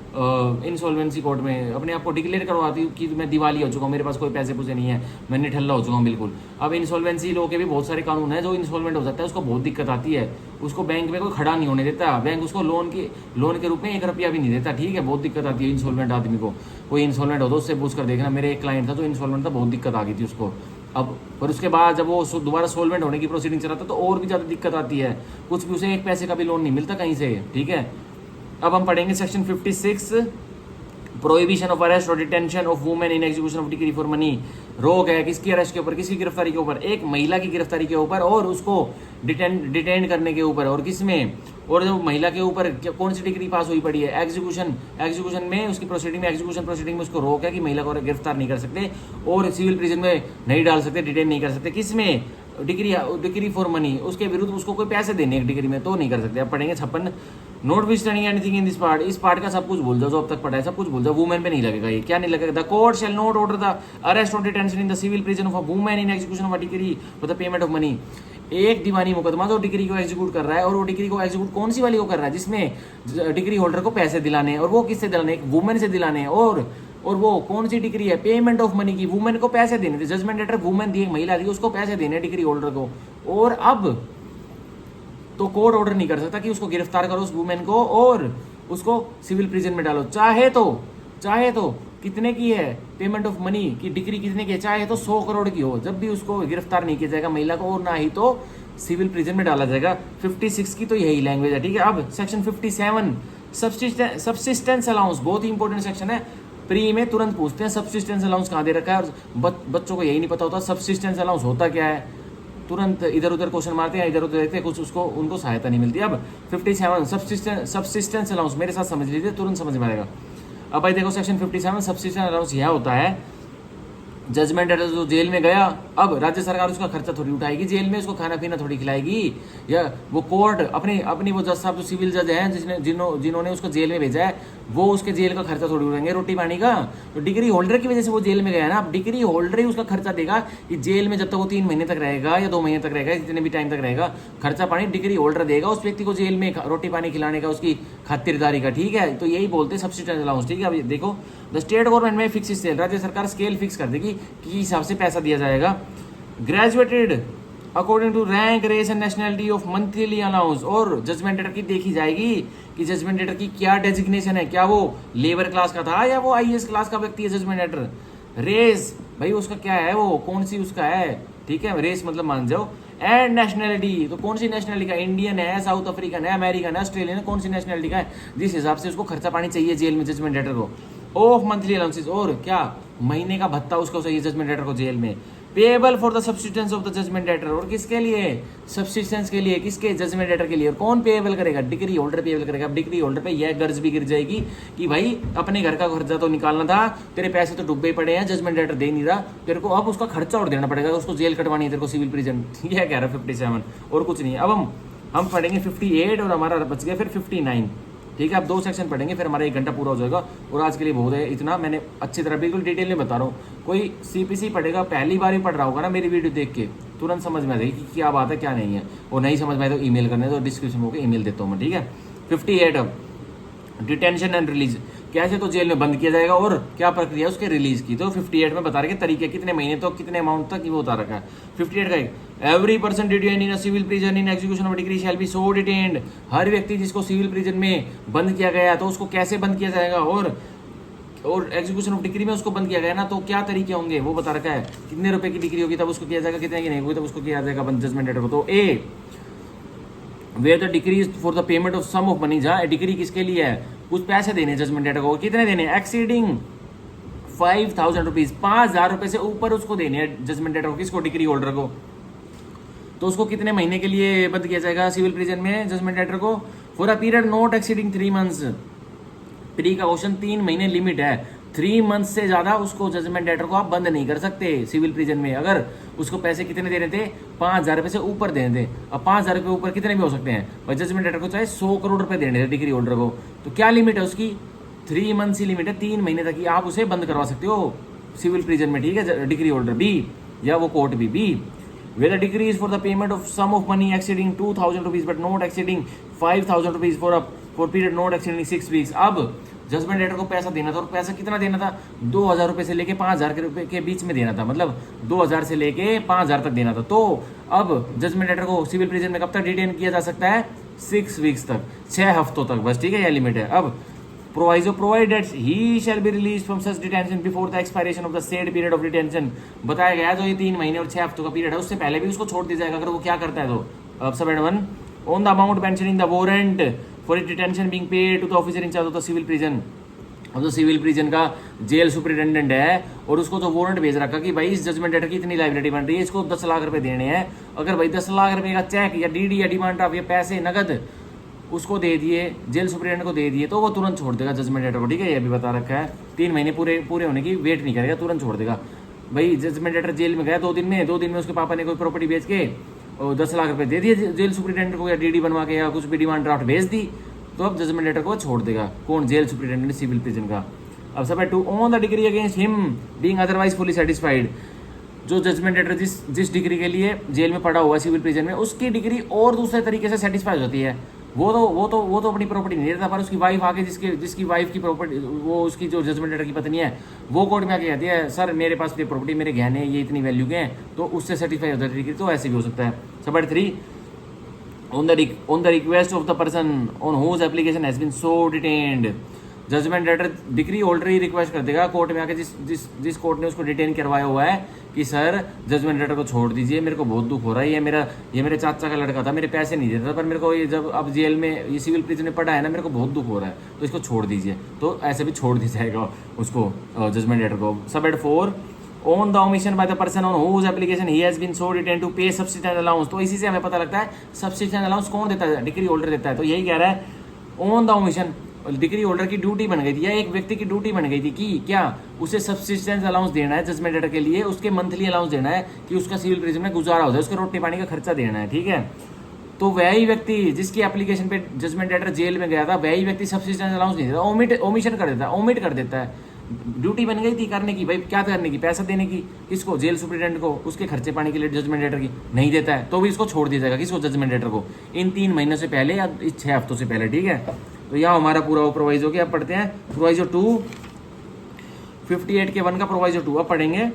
A: इंसॉल्वेंसी कोर्ट में अपने आप को डिक्लेयर करवाती हूँ कि मैं दिवाली हो चुका हूँ, मेरे पास कोई पैसे पूसे नहीं है, मैं निठल्ला हो चुका हूँ बिल्कुल। अब इंसॉल्वेंसी लॉ के भी बहुत सारे कानून हैं, जो इंसॉल्वेंट हो जाता है उसको बहुत दिक्कत आती है, उसको बैंक में कोई खड़ा नहीं होने देता, बैंक उसको लोन के रूप में 1 रुपया भी नहीं देता, ठीक है, बहुत दिक्कत आती है इंसॉल्वेंट आदमी को। कोई इंसॉल्वेंट हो तो उससे पूछ कर देखना, मेरे एक क्लाइंट था जो इंसॉल्वेंट था, बहुत दिक्कत आ गई थी उसको। अब पर उसके बाद जब वो दोबारा सोल्वेंट होने की प्रोसीडिंग चलाता तो और भी ज़्यादा दिक्कत आती है, कुछ भी उसे 1 पैसे का भी लोन नहीं मिलता कहीं से, ठीक है। अब हम पढ़ेंगे section 56, prohibition of arrest or detention of women in execution of decree for money. रोक है किसकी अरेस्ट के ऊपर, किसकी गिरफ्तारी के ऊपर, एक महिला की गिरफ्तारी के ऊपर और उसको डिटेन करने के ऊपर, और किसमें, और जो महिला के ऊपर कौन सी डिग्री पास हुई पड़ी है, एग्जीक्यूशन में उसकी प्रोसीडिंग में, एग्जीक्यूशन प्रोसीडिंग में उसको रोक है कि महिला को गिरफ्तार नहीं कर सकते और सिविल प्रिजन में नहीं डाल सकते, डिटेन नहीं कर सकते, किसमें, डिग्री फॉर मनी, उसके विरुद्ध उसको कोई पैसे देने एक डिग्री में तो नहीं कर सकते। अब पढ़ेंगे 56, note withstanding anything in this part, इस पार्ट का सब कुछ भूल जाओ, जो अब तक पढ़ा है सब कुछ भूल जाओ, वुमेन पे नहीं लगेगा, ये क्या नहीं लगेगा। The court shall not order the arrest or detention in the civil prison of a woman in execution of a decree for the payment of money. एक दीवानी मुकदमा जो डिग्री को एग्जीक्यूट कर रहा है, और वो डिग्री को एग्जीक्यूट कौन सी वाली को कर रहा है, जिसमें डिग्री होल्डर को पैसे दिलाने हैं, और वो किससे दिलाने, एक वुमेन से दिलाने हैं, और वो कौन सी डिग्री है, पेमेंट ऑफ मनी की, वुमेन को पैसे देने थे, जजमेंट लेटर वुमेन दी, एक महिला दी, उसको पैसे देने डिग्री होल्डर को। और अब तो कोर्ट ऑर्डर नहीं कर सकता कि उसको गिरफ्तार करो उस वुमेन को और उसको सिविल प्रिजन में डालो, चाहे तो कितने की है पेमेंट ऑफ मनी की डिग्री, कितने की है, चाहे तो 100 करोड़ की हो, जब भी उसको गिरफ्तार नहीं किया जाएगा महिला को, और ना ही तो सिविल प्रिजन में डाला जाएगा। 56 की तो यही लैंग्वेज है, ठीक है। अब सेक्शन 57, सब्सिस्टेंस अलाउंस, बहुत ही इंपॉर्टेंट सेक्शन है, प्री में तुरंत पूछते हैं सब्सिस्टेंस अलाउंस कहाँ दे रखा है, और बच्चों को यही नहीं पता होता सब्सिस्टेंस अलाउंस होता क्या है, तुरंत इधर उधर क्वेश्चन मारते हैं, इधर उधर देखते हैं, कुछ उसको उनको सहायता नहीं मिलती। अब 57 सब्सिस्टेंस अलाउंस, मेरे साथ समझ लीजिए, तुरंत समझ में आएगा। अब भाई देखो सेक्शन 57 सब्सिस्टेंस अलाउंस यह होता है, जजमेंट लेटर जो जेल में गया, अब राज्य सरकार उसका खर्चा थोड़ी उठाएगी, जेल में उसको खाना पीना थोड़ी खिलाएगी, या वो कोर्ट अपनी वो जज साहब जो सिविल जज हैं जिन्होंने उसको जेल में भेजा है, वो उसके जेल का खर्चा थोड़ी उठाएंगे, रोटी पानी का। तो डिग्री होल्डर की वजह से वो जेल में गया ना, अब डिग्री होल्डर ही उसका खर्चा देगा कि जेल में जब तक वो 3 महीने तक रहेगा या 2 महीने तक रहेगा, जितने भी टाइम तक रहेगा, खर्चा पानी डिग्री होल्डर देगा उस व्यक्ति को जेल में रोटी पानी खिलाने का, उसकी खातिरदारी का, ठीक है। तो यही बोलते हैं सब्सिस्टेंस अलाउंस, ठीक है। अब देखो द स्टेट गवर्नमेंट में फिक्स स्केल, राज्य सरकार स्केल फिक्स कर देगी कि हिसाब से पैसा दिया जाएगा। Graduated according to rank, race and nationality of monthly allowance, और जजमेंट लेटर की देखी जाएगी कि जजमेंट लेटर की क्या डेजिग्नेशन है, क्या वो लेबर क्लास का था या वो आईएएस क्लास का व्यक्ति है जजमेंट लेटर। रेस भाई उसका क्या है, वो कौन सी उसका है, ठीक है, रेस मतलब मान जाओ। एंड नेशनलिटी, तो कौन सी नेशनलिटी का, इंडियन है, साउथ अफ्रीकन है, अमेरिकन है, ऑस्ट्रेलियन है, कौन सी नेशनलिटी का है, जिस हिसाब से उसको खर्चा पानी चाहिए जेल में जजमेंट लेटर को। ऑफ मंथली अलाउंसेस, और क्या महीने का भत्ता उसको चाहिए जजमेंट लेटर को जेल में। Payable for the subsistence of the judgement debtor, और किसके लिए, सब्सिस्टेंस के लिए, किसके, जजमेंट लेटर के लिए। और कौन पेएबल करेगा, डिग्री होल्डर पेएबल करेगा। अब डिग्री होल्डर पे यह गर्ज भी गिर जाएगी कि भाई अपने घर का खर्चा तो निकालना था, तेरे पैसे तो डूबे पड़े हैं, जजमेंट लेटर दे नहीं रहा तेरे को, अब उसका खर्चा और देना पड़ेगा, उसको जेल कटवानी है तेरे को, सिविल प्रिजन, यह कह रहा है 57, और कुछ नहीं है। अब हम पढ़ेंगे 58 और हमारा बच गया फिर 59, ठीक है। अब 2 सेक्शन पढ़ेंगे फिर हमारा 1 घंटा पूरा हो जाएगा, और आज के लिए बहुत है इतना, मैंने अच्छी तरह बिल्कुल डिटेल में बता रहा हूँ। कोई सीपीसी पढ़ेगा, पहली बार ही पढ़ रहा होगा ना मेरी वीडियो देख के, तुरंत समझ में आ जाएगी कि क्या बात है क्या नहीं है, और नहीं समझ में आए तो ईमेल करने, तो डिस्क्रिप्शन में ईमेल देता हूँ मैं, ठीक है। 58 अब डिटेंशन एंड रिलीज, कैसे तो जेल में बंद किया जाएगा और क्या प्रक्रिया उसके रिलीज की, तो 58 में बता रखे तरीके, कितने महीने तो कितने अमाउंट तक वो बता रखा है। 58 का एक, every person detain in a civil prison in execution of decree shall be so detained, हर व्यक्ति जिसको सिविल प्रिजन में बंद किया गया तो उसको कैसे बंद किया जाएगा, और एग्जीक्यूशन ऑफ डिग्री में उसको बंद किया गया ना, तो क्या तरीके होंगे वो बता रखा है, कितने रुपए की डिग्री होगी तब उसको किया जाएगा, कितने की नहीं होगी तब उसको किया जाएगा बंद जजमेंट लेटर को। तो a where the decree is for the payment of sum of money, जहाँ डिक्री किसके लिए है, कुछ पैसे देने जजमेंट डेटर को, कितने देने, एक्सीडिंग 5,000 रुपीज, 5,000 रुपए से ऊपर उसको देने हैं जजमेंट डेटर को, किसको, डिक्री होल्डर को। तो उसको कितने महीने के लिए बंद किया जाएगा सिविल प्रिजन में जजमेंट डेटर को, for a period not exceeding 3 months. Pre का क्वेश्चन 3 महीने लिमिट है, 3 मंथ से ज्यादा उसको जजमेंट डेटर को आप बंद नहीं कर सकते सिविल प्रिजन में, अगर उसको पैसे कितने देने थे, 5,000 रुपए से ऊपर देने थे। अब 5,000 रुपए ऊपर कितने भी हो सकते हैं, और जजमेंट डेटर को चाहे 100 करोड़ रुपए देने थे डिग्री होल्डर को, तो क्या लिमिट है उसकी, 3 मंथ की लिमिट है, 3 महीने तक ही आप उसे बंद करवा सकते हो सिविल प्रिजन में, ठीक है, डिग्री होल्डर बी, या वो court be. Where the decree is for the payment of sum of money exceeding 2,000 rupees but not exceeding 5,000 rupees for period not exceeding 6 weeks। अब जजमेंट डेटर को पैसा देना था, और पैसा कितना देना था, 2,000 रुपए से लेके 5,000 के रुपए के बीच में देना था, मतलब 2,000 से लेके 5,000 तक देना था। तो अब जजमेंट डेटर को सिविल प्रिजन में कब तक डिटेन किया जा सकता है, 6 वीक्स तक, 6 हफ्तों तक बस, ठीक है, यह लिमिट है। अब proviso provided he shall be release from such detention before the expiration of the said period of detention, बताया गया है जो ये 3 महीने और 6 हफ्तों का पीरियड है, उससे पहले भी उसको छोड़ दिया जाएगा अगर वो क्या करता है तो। अब सब एड 1 on the amount mentioning the warrant for detention being paid to the officer in charge of the civil prison. अब तो सिविल प्रिजन का जेल सुपरिटेंडेंट है, और उसको जो वारंट भेज रखा कि भाई इस जजमेंट डेटर की इतनी लाइबिलिटी बन रही है, इसको 10 लाख रुपए देने हैं, अगर भाई 10 लाख रुपए का चेक या डीडी या डिमांड ड्राफ्ट या पैसे नगद उसको दे दिए, जेल सुपरिटेंडेंट को दे दिए, तो वो तुरंत छोड़ देगा जजमेंट डेटर को, ठीक है, ये भी बता रखा है, 3 महीने पूरे होने की वेट नहीं करेगा, तुरंत छोड़ देगा। भाई जजमेंट डेटर जेल में गया 2 दिन में उसके पापा ने कोई प्रॉपर्टी बेच के और 10 लाख रुपए दे दिए जेल सुपरिटेंडेंट को, या डीडी बनवा के या कुछ भी डिमांड ड्राफ्ट भेज दी, तो अब जजमेंट डेटर को छोड़ देगा, कौन, जेल सुपरिटेंडेंट सिविल प्रिजन का। अब सब 2 on the degree against him being otherwise fully satisfied, जो जजमेंट डेटर जिस डिग्री के लिए जेल में पड़ा हुआ सिविल प्रिजन में, उसकी डिग्री और दूसरे तरीके से सेटिस्फाई होती है, वो तो अपनी प्रॉपर्टी नहीं देता, पर उसकी वाइफ आके जिसकी वाइफ की प्रॉपर्टी, वो उसकी जो जजमेंट डेटर की पत्नी है, वो कोर्ट में आके कहती है सर मेरे पास ये प्रॉपर्टी, मेरे गहने ये इतनी वैल्यू के हैं, तो उससे सेटिस्फाई होता है डिग्री, तो ऐसे भी हो सकता है। सब 3 on the request of the person on whose application has been so detained, judgement debtor decree holder ही रिक्वेस्ट कर देगा कोर्ट में आके, जिस कोर्ट ने उसको डिटेन करवाया हुआ है कि सर जजमेंट डेटर को छोड़ दीजिए, मेरे को बहुत दुख हो रहा है, ये मेरे चाचा का लड़का था, मेरे पैसे नहीं देता था, पर मेरे को ये जब अब जेल में ये सिविल प्रिजन में पड़ा है ना, मेरे को बहुत दुख हो रहा है, तो इसको छोड़ दीजिए, तो ऐसे भी छोड़ दिया जाएगा उसको जजमेंट डेटर को। Sub 4 on the omission by the person on whose application he has been so detain to pay subsistence allowance, तो इसी से हमें पता लगता है सब्सिस्टेंस अलाउंस कौन देता है, डिग्री होल्डर देता है, तो यही कह रहा है on the omission, degree holder की ड्यूटी बन गई थी, या एक व्यक्ति की ड्यूटी बन गई थी कि क्या उसे सब्सिस्टेंस अलाउंस देना है जजमेंट डेटर के लिए, उसके मंथली अलाउंस देना है कि उसका सिविल प्रिजन में गुजारा हो जाए, उसके रोटी पानी का खर्चा देना है, ठीक है। तो वही व्यक्ति जिसकी एप्लीकेशन पे जजमेंट डेटर जेल में गया था, वही व्यक्ति सब्सिस्टेंस अलाउंस नहीं देता, ओमिशन कर देता है, ओमिट कर देता है, ड्यूटी बन गई थी करने की, भाई क्या करने की, पैसा देने की, किसको, जेल सुपरिटेंडेंट को, उसके खर्चे पानी के लिए जजमेंट डेटर की, नहीं देता है तो भी इसको छोड़ दिया जाएगा, किसको, जजमेंट डेटर को, इन 3 महीनों से पहले या 6 हफ्तों से पहले, ठीक है। तो यहाँ हमारा पूरा वो प्रोवाइजो क्या पढ़ते हैं, प्रोवाइजो 2 58 के 1 का प्रोवाइजो 2 अब पढ़ेंगे।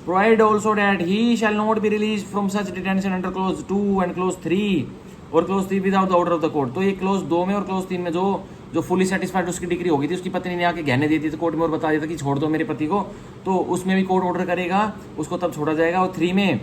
A: Provide also that he shall not be release from such detention under close 2 and close 3 और close 3 without the order of the court. तो ये क्लोज 2 में और क्लोज 3 में जो फुली सेटिस्फाइड उसकी डिग्री होगी थी, उसकी पत्नी ने आके गहने दे दी तो कोर्ट में और बता दिया था कि छोड़ दो मेरे पति को, तो उसमें भी कोर्ट ऑर्डर करेगा, उसको तब छोड़ा जाएगा। और 3 में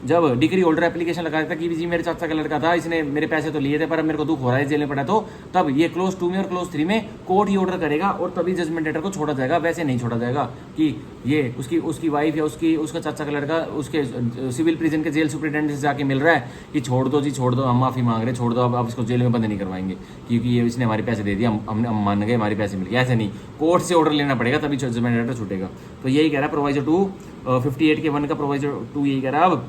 A: जब डिग्री होल्डर एप्लीकेशन लगाया था कि जी मेरे चाचा का लड़का था, इसने मेरे पैसे तो लिए थे पर अब मेरे को दुख हो रहा है, जेल में पड़ा, तो तब ये क्लोज 2 में और क्लोज 3 में कोर्ट ही ऑर्डर करेगा और तभी जजमेंट डेटर को छोड़ा जाएगा, वैसे नहीं छोड़ा जाएगा कि ये उसकी वाइफ या उसका चाचा का लड़का उसके सिविल प्रिजन के जेल सुपरिटेंडेंट से जाके मिल रहा है कि छोड़ दो जी, छोड़ दो, हम माफी मांग रहे हैं, छोड़ दो, अब इसको जेल में बंद नहीं करवाएंगे क्योंकि ये इसने हमारे पैसे दे दिए, हम मान गए, हमारे पैसे मिल गए, ऐसे नहीं, कोर्ट से ऑर्डर लेना पड़ेगा तभी जजमेंट डेटर छूटेगा। तो यही कह रहा है प्रोवाइजो 2 58 के 1 का प्रोवाइजो 2 यही कह रहा है। अब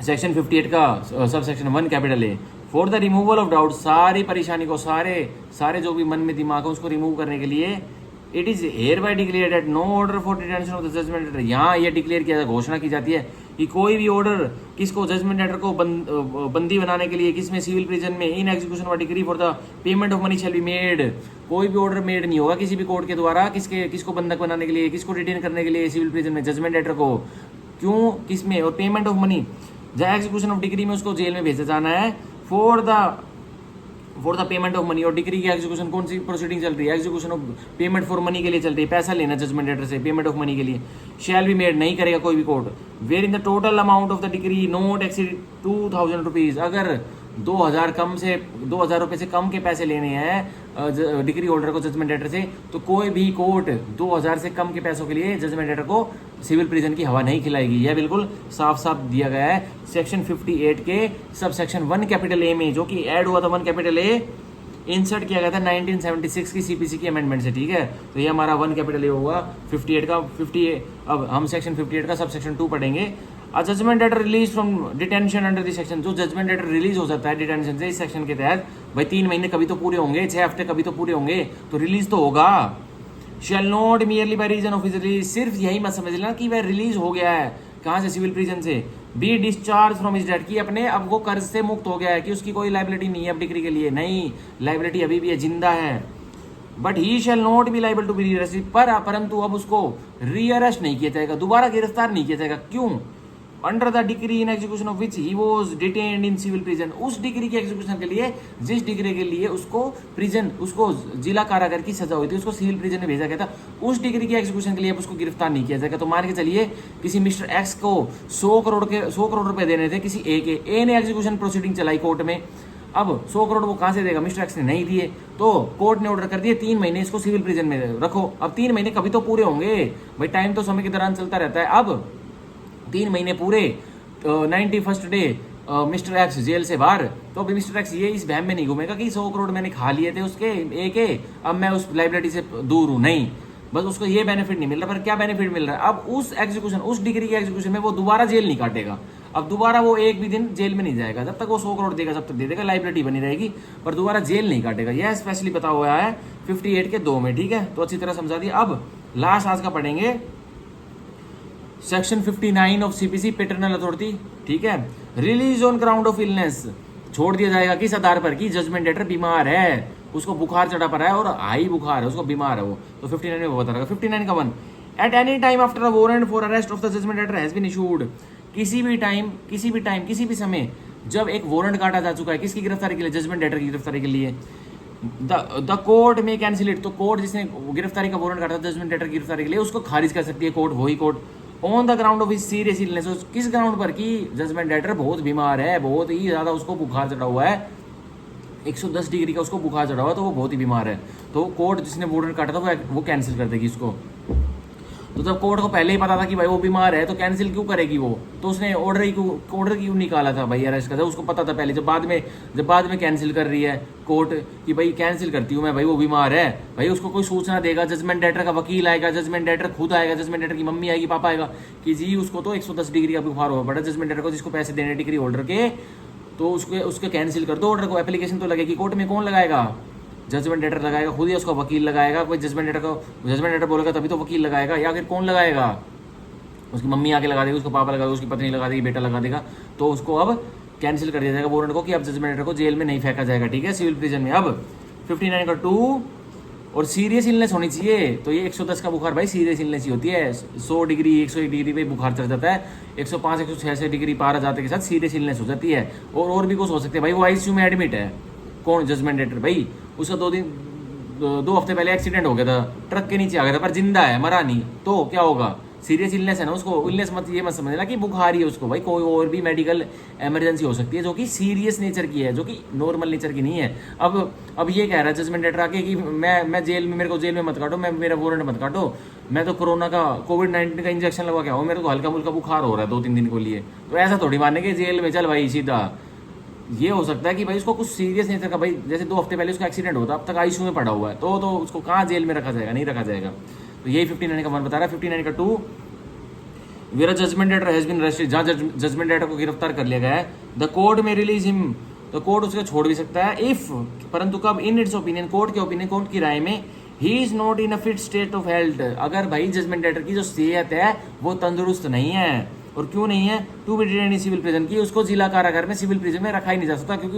A: सेक्शन 58 का sub section 1 capital A for the removal of doubt, सारी परेशानी को, सारे जो भी मन में दिमाग है उसको रिमूव करने के लिए, it is hereby declare that no order for detention of the judgement debtor, यहाँ ये डिक्लेयर किया, घोषणा की जाती है कि कोई भी ऑर्डर किसको, जजमेंट डेटर को बंदी बनाने के लिए, किसमें, सिविल प्रिजन में, इन execution of degree for the payment of money shall be made, कोई भी ऑर्डर मेड नहीं होगा किसी भी कोर्ट के द्वारा किसको बंधक बनाने के लिए, किसको डिटेन करने के लिए सिविल प्रिजन में, जजमेंट डेटर को, क्यों, किसमें, और पेमेंट ऑफ मनी, जहाँ एग्जीक्यूशन ऑफ डिग्री में उसको जेल में भेजा जाना है, for the for the payment of money, और डिक्री की एग्जीक्यूशन कौन सी प्रोसीडिंग चल रही है, execution of payment for money के लिए चल रही है, पैसा लेना जजमेंट डेटर से पेमेंट ऑफ मनी के लिए, शैल बी मेड, नहीं करेगा कोई भी court, where in the total amount of the decree not exceed 2000 rupees, अगर 2000 रुपये से कम के पैसे लेने हैं डिक्री होल्डर को जजमेंट डेटर से, तो कोई भी कोर्ट 2000 से कम के पैसों के लिए जजमेंट डेटर को सिविल प्रिजन की हवा नहीं खिलाएगी। यह बिल्कुल साफ साफ दिया गया है सेक्शन 58 के सब सेक्शन 1 कैपिटल ए में, जो कि ऐड हुआ था 1 कैपिटल ए, इंसर्ट किया गया था 1976 की सीपीसी की अमेंडमेंट से, ठीक है। तो ये हमारा 1 कैपिटल ए होगा 58 का 58। अब हम सेक्शन 58 का सब सेक्शन 2 पढ़ेंगे। A judgment debtor release from detention under this section, जो जजमेंट डेटर रिलीज हो जाता है डिटेंशन से इस सेक्शन के तहत, भाई 3 महीने कभी तो पूरे होंगे, 6 हफ्ते कभी तो पूरे होंगे, तो रिलीज तो होगा। Shall not merely by reason of his release, सिर्फ यही मत समझ लेना कि वह रिलीज हो गया है कहाँ से, सिविल प्रिजन से, be discharge from his debt, की अपने अब वो कर्ज से मुक्त हो गया है, कि उसकी कोई लाइबिलिटी नहीं है अब डिग्री के लिए, नहीं, लाइबिलिटी अभी भी है, जिंदा है। But he shall not be liable to be rearrest, परंतु अब उसको रीअरेस्ट नहीं किया जाएगा, दोबारा गिरफ्तार नहीं किया जाएगा। क्यों? Under the decree in execution of which he was detained in civil prison, उस डिग्री के एग्जीक्यूशन के लिए, जिस डिग्री के लिए उसको प्रिजन, उसको जिला कारागार की सजा हुई थी, उसको सिविल प्रिजन में भेजा गया था, उस डिग्री के एग्जीक्यूशन के लिए अब उसको गिरफ्तार नहीं किया जाएगा। तो मान के चलिए किसी मिस्टर एक्स को 100 करोड़ रुपए देने थे किसी ए ने एग्जीक्यूशन प्रोसीडिंग चलाई कोर्ट में, अब 100 करोड़ वो कहां से देगा, मिस्टर एक्स ने नहीं दिए, तो कोर्ट ने ऑर्डर कर दिए 3 महीने इसको सिविल प्रिजन में रखो। अब 3 महीने कभी तो पूरे होंगे भाई, टाइम तो समय के दौरान चलता रहता है। अब 3 महीने पूरे, 91st day mister x jail से बाहर, तो अभी मिस्टर एक्स ये इस बहम में नहीं घूमेगा कि 100 करोड़ मैंने खा लिए थे उसके अब मैं उस लाइबिलिटी से दूर हूं, नहीं, बस उसको ये बेनिफिट नहीं मिल रहा। पर क्या बेनिफिट मिल रहा है, अब उस एग्जीक्यूशन, उस डिग्री के एग्जीक्यूशन में वो दोबारा जेल नहीं काटेगा, अब दोबारा वो एक भी दिन जेल में नहीं जाएगा, जब तक वो 100 करोड़ देगा जब तक दे देगा, लाइबिलिटी बनी रहेगी, पर दोबारा जेल नहीं काटेगा। यह स्पेशली बता हुआ है 58 के 2 में, ठीक है, तो अच्छी तरह समझा दिया। अब लास्ट आज का पढ़ेंगे section 59 of CPC, paternal authority, ठीक है। Release on ground of illness, छोड़ दिया जाएगा किस आधार पर, कि जजमेंट डेटर बीमार है, उसको बुखार चढ़ा पड़ा है और हाई बुखार है, उसको बीमार है वो, तो 59 में वो बता रहा है। 59 का 1, at any time after a warrant for arrest of the judgement debtor has been issued, किसी भी टाइम किसी भी समय जब एक वारंट काटा जा चुका है किसकी गिरफ्तारी के लिए, जजमेंट डेटर की गिरफ्तारी के लिए, द कोर्ट में कैंसिल इट, तो कोर्ट जिसने गिरफ्तारी का वारंट काटा जजमेंट डेटर की गिरफ्तारी के लिए, उसको खारिज कर सकती है कोर्ट, वही court, on the ground of his serious illness, किस ग्राउंड पर, कि जजमेंट डेटर बहुत बीमार है, बहुत ही ज्यादा उसको बुखार चढ़ा हुआ है, 110 डिग्री का उसको बुखार चढ़ा हुआ है, तो वो बहुत ही बीमार है, तो कोर्ट जिसने वारंट काटा था वो कैंसिल कर देगी इसको। तो जब कोर्ट को पहले ही पता था कि भाई वो बीमार है, तो कैंसिल क्यों करेगी वो, तो उसने ऑर्डर क्यों निकाला था भाई अरेस्ट का, जब उसको पता था पहले, जब बाद में कैंसिल कर रही है कोर्ट कि भाई कैंसिल करती हूँ मैं, भाई वो बीमार है, भाई उसको कोई सूचना देगा, जजमेंट डेटर का वकील आएगा, जजमेंट डेटर खुद आएगा, जजमेंट डेटर की मम्मी आएगी, पापा आएगा कि जी उसको तो 110 डिग्री का बुखार हुआ पड़ा जजमेंट डेटर को, जिसको पैसे देने डिग्री होल्डर के, तो उसके कैंसिल कर दो ऑर्डर को। एप्लीकेशन तो लगेगी कोर्ट में, कौन लगाएगा, जजमेंट डेटर लगाएगा खुद, या उसका वकील लगाएगा, कोई जजमेंट डेटर बोलेगा तभी तो वकील लगाएगा, या फिर कौन लगाएगा, उसकी मम्मी आके लगा देगी, उसका पापा लगा देगा, उसकी पत्नी लगा देगी, बेटा लगा देगा, तो उसको अब कैंसिल कर दिया जाएगा वारंट को, कि अब जजमेंट डेटर को जेल में नहीं फेंका जाएगा, ठीक है, सिविल प्रिजन में। अब 59 का 2, और सीरियस इलनेस होनी चाहिए, तो ये 110 का बुखार भाई सीरियस इलनेस ही होती है, 100 डिग्री 101 डिग्री पे बुखार चढ़ जाता है, 105 106 डिग्री पार आ जाते के साथ सीरियस इलनेस हो जाती है, और भी कुछ हो सकते हैं भाई, वो आईसीयू में एडमिट है, कौन, जजमेंट डेटर, भाई उसका 2 हफ्ते पहले एक्सीडेंट हो गया था, ट्रक के नीचे आ गया था, पर जिंदा है, मरा नहीं, तो क्या होगा, सीरियस इलनेस है ना उसको, इलनेस मत ये मत समझना कि बुखार ही है उसको, भाई कोई और भी मेडिकल इमरजेंसी हो सकती है जो कि सीरियस नेचर की है, जो कि नॉर्मल नेचर की नहीं है। अब ये कह रहा है जजमेंट डेटर आके कि मैं जेल में, मेरे को जेल में मत काटो, मेरा वारंट मत काटो, मैं तो कोविड-19 का इंजेक्शन लगवा के आऊँ, मेरे को हल्का फुल्का बुखार हो रहा है 2-3 दिन को लिए, तो ऐसा थोड़ी मानने के जेल में चल भाई सीधा। ये हो सकता है कि भाई उसको कुछ सीरियस नेचर का, भाई जैसे 2 हफ्ते पहले उसका एक्सीडेंट होता, अब तक आईसीयू में पड़ा हुआ है, तो उसको कहाँ जेल में रखा जाएगा, नहीं रखा जाएगा। तो यही 59 का 1 बता रहा है। 59 का 2, where judgement debtor has been arrested, जहाँ जजमेंट डेटर को गिरफ्तार कर लिया गया है, the court may release him, तो कोर्ट उसको छोड़ भी सकता है, इफ, परंतु कब, इन इट्स ओपिनियन, कोर्ट के ओपिनियन, कोर्ट की राय में, he is not in a fit state of health, अगर भाई जजमेंट डेटर की जो सेहत है वो तंदुरुस्त नहीं है, और क्यों नहीं है, to be detained in civil prison, की उसको जिला कारागार में सिविल प्रिजन में रखा ही नहीं जा सकता, क्योंकि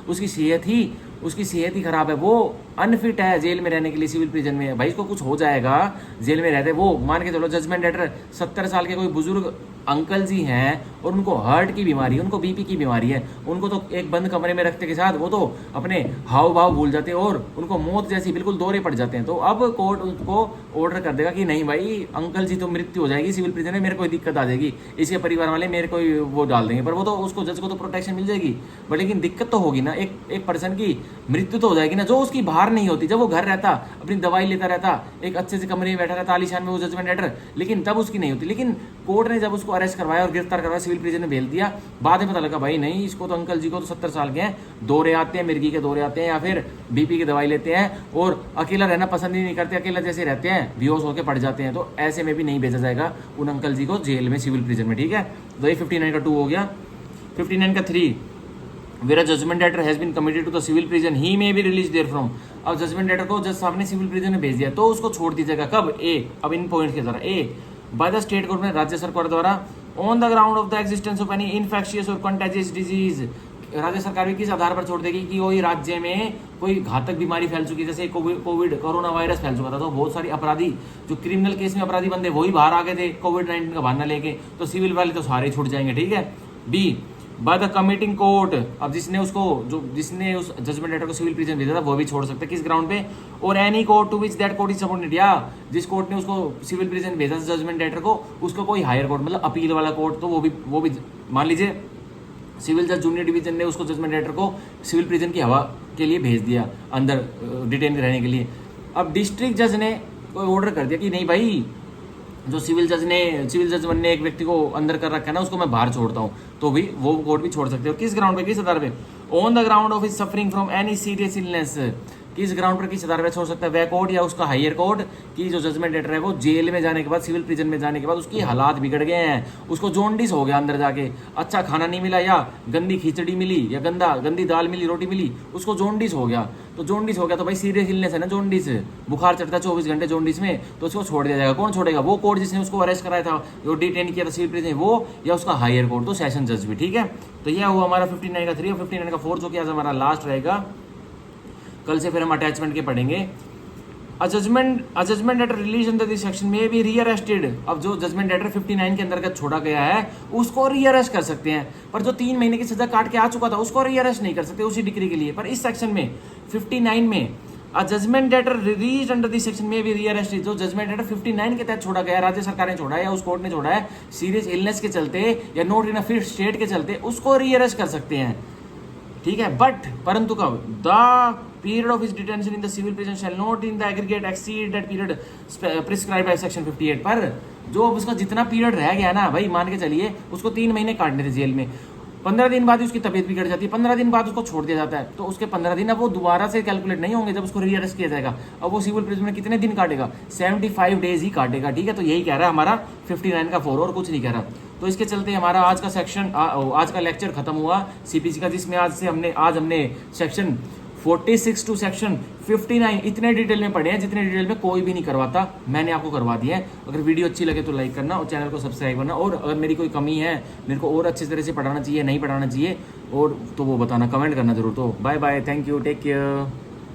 A: उसकी सेहत ही उसकी सेहत ही खराब है, वो अनफिट है जेल में रहने के लिए, सिविल प्रिजन में। भाई इसको कुछ हो जाएगा जेल में रहते, वो मान के चलो जजमेंट लेटर 70 साल के कोई बुजुर्ग अंकल जी हैं और उनको हार्ट की बीमारी है, उनको बीपी की बीमारी है, उनको तो एक बंद कमरे में रखते के साथ वो तो अपने हाव भाव भूल जाते हैं और उनको मौत जैसी बिल्कुल दौरे पड़ जाते हैं। तो अब कोर्ट उनको ऑर्डर कर देगा कि नहीं भाई अंकल जी तो मृत्यु हो जाएगी सिविल प्रिजन में, मेरे कोई दिक्कत आ जाएगी, इसके परिवार वाले मेरे को वो डाल देंगे, पर वो तो उसको जज को तो प्रोटेक्शन मिल जाएगी। बट लेकिन दिक्कत तो होगी ना, एक पर्सन की मृत्यु तो हो जाएगी ना, जो उसकी बाहर नहीं होती। जब वो घर रहता, अपनी दवाई लेता रहता, एक अच्छे से कमरे में बैठा रहता आलीशान में, वो जजमेंट लेटर, लेकिन तब उसकी नहीं होती। लेकिन कोर्ट ने जब उसको अरेस्ट करवाया और गिरफ्तार करवाया, सिविल प्रिजन में भेज दिया, बाद में पता लगा भाई नहीं, इसको तो अंकल जी को तो 70 साल के हैं, दौरे आते हैं, मिर्गी के दौरे आते हैं या फिर बीपी की दवाई लेते हैं और अकेला रहना पसंद ही नहीं करते, अकेला जैसे रहते हैं, बेहोश होकर पड़ जाते हैं। तो ऐसे में भी नहीं भेजा जाएगा उन अंकल जी को जेल में, सिविल प्रिजन में। ठीक है, तो ये 59 का 2 हो गया। 59 का 3, where a judgment debtor has been committed to the civil prison, he may be released therefrom। अब जजमेंट डेटर को जज साहब ने सिविल प्रिजन में भेज दिया तो उसको छोड़ दीजिएगा कब? ए, अब इन पॉइंट्स के द्वारा, ए बाय द स्टेट गवर्नमेंट, राज्य सरकार द्वारा, on the ground of the existence of any infectious और कंटेजियस डिजीज। राज्य सरकार भी किस आधार पर छोड़ देगी कि कोई राज्य में कोई घातक बीमारी फैल चुकी है, जैसे कोविड कोरोना वायरस फैल चुका था, तो बहुत सारी अपराधी जो क्रिमिनल केस में अपराधी बंदे वही बाहर आ गए थे कोविड-19 का बहाना लेके, तो सिविल वाले तो सारे छूट जाएंगे। ठीक है। B by the committing court, अब जिसने उस जजमेंट लेटर को सिविल प्रिजन भेजा था वो भी छोड़ सकता है, किस ग्राउंड पे? और any court to which that court is subordinate, या जिस कोर्ट ने उसको सिविल प्रिजन भेजा था जजमेंट लेटर को, उसको कोई हायर कोर्ट मतलब अपील वाला कोर्ट, तो वो भी मान लीजिए सिविल जज जूनियर डिवीजन ने उसको जजमेंट लेटर को सिविल प्रिजन की हवा के लिए भेज दिया, अंदर डिटेन रहने के लिए। अब डिस्ट्रिक्ट जज ने कोई ऑर्डर कर दिया कि नहीं भाई, जो सिविल जज ने एक व्यक्ति को अंदर कर रखा है ना, उसको मैं बाहर छोड़ता हूँ, तो भी वो कोर्ट भी छोड़ सकते हो। किस ग्राउंड पे, किस आधार पे? On the ground of is suffering from any serious illness, किस ग्राउंड पर किस आधार पर छोड़ सकता है? वह कोर्ट या उसका हायर कोर्ट की जो जजमेंट लेटर है वो जेल में जाने के बाद, सिविल प्रिजन में जाने के बाद उसकी हालात बिगड़ गए हैं, उसको जॉन्डिस हो गया अंदर जाके, अच्छा खाना नहीं मिला या गंदी खिचड़ी मिली या गंदी दाल मिली, रोटी मिली, उसको जॉन्डिस हो गया। तो जॉन्डिस हो गया तो भाई सीरियस इलनेस है ना, जॉन्डिस, बुखार चढ़ता 24 घंटे जॉन्डिस में, तो उसको छोड़ दिया जाएगा। कौन छोड़ेगा? वो कोर्ट जिसने उसको अरेस्ट कराया था, जो डिटेन किया था सिविल प्रिजन, वो या उसका हायर कोर्ट, तो सेशन जज भी। ठीक है, तो यह हुआ हमारा 59 का 3 और 59 का 4, जो कि आज हमारा लास्ट रहेगा। कल से फिर हम अटैचमेंट के पढ़ेंगे। A judgment debtor release under this section may be rearrested, अब जो जजमेंट लेटर 59 के अंतर्गत छोड़ा गया है उसको रीअरेस्ट कर सकते हैं, पर जो 3 महीने की सजा काट के आ चुका था उसको रीअरेस्ट नहीं कर सकते उसी डिग्री के लिए। पर इस सेक्शन में 59 में a judgment debtor release under this section may be rearrested, जो जजमेंट लेटर 59 के तहत छोड़ा गया है, राज्य सरकार ने छोड़ा है या उस कोर्ट ने छोड़ा है, सीरियस इलनेस के चलते या not in a fit state के चलते, उसको रीअरेस्ट कर सकते हैं। ठीक है, बट परंतु कब? The period of his detention in the civil prison shall not in the aggregate exceed that period prescribed by section 58। पर जो उसका जितना पीरियड रह गया ना भाई, मान के चलिए उसको 3 महीने काटने थे जेल में, 15 दिन बाद उसकी तबीयत बिगड़ जाती है, 15 दिन बाद उसको छोड़ दिया जाता है, तो उसके 15 दिन अब वो दोबारा से कैलकुलेट नहीं होंगे जब उसको रीअरेस्ट किया जाएगा। अब वो सिविल प्रिजन में कितने दिन काटेगा? 75 डेज ही काटेगा। ठीक है, तो यही कह रहा है हमारा 59 का 4, और कुछ नहीं कह रहा। तो इसके चलते हमारा आज का सेक्शन, आज का लेक्चर खत्म हुआ सीपीसी का, जिसमें आज हमने सेक्शन 46 टू सेक्शन 59 इतने डिटेल में पढ़े हैं जितने डिटेल में कोई भी नहीं करवाता, मैंने आपको करवा दिया है। अगर वीडियो अच्छी लगे तो लाइक करना और चैनल को सब्सक्राइब करना, और अगर मेरी कोई कमी है, मेरे को और अच्छी तरह से पढ़ाना चाहिए, नहीं पढ़ाना चाहिए, और तो वो बताना, कमेंट करना जरूर। तो bye bye, thank you, take care.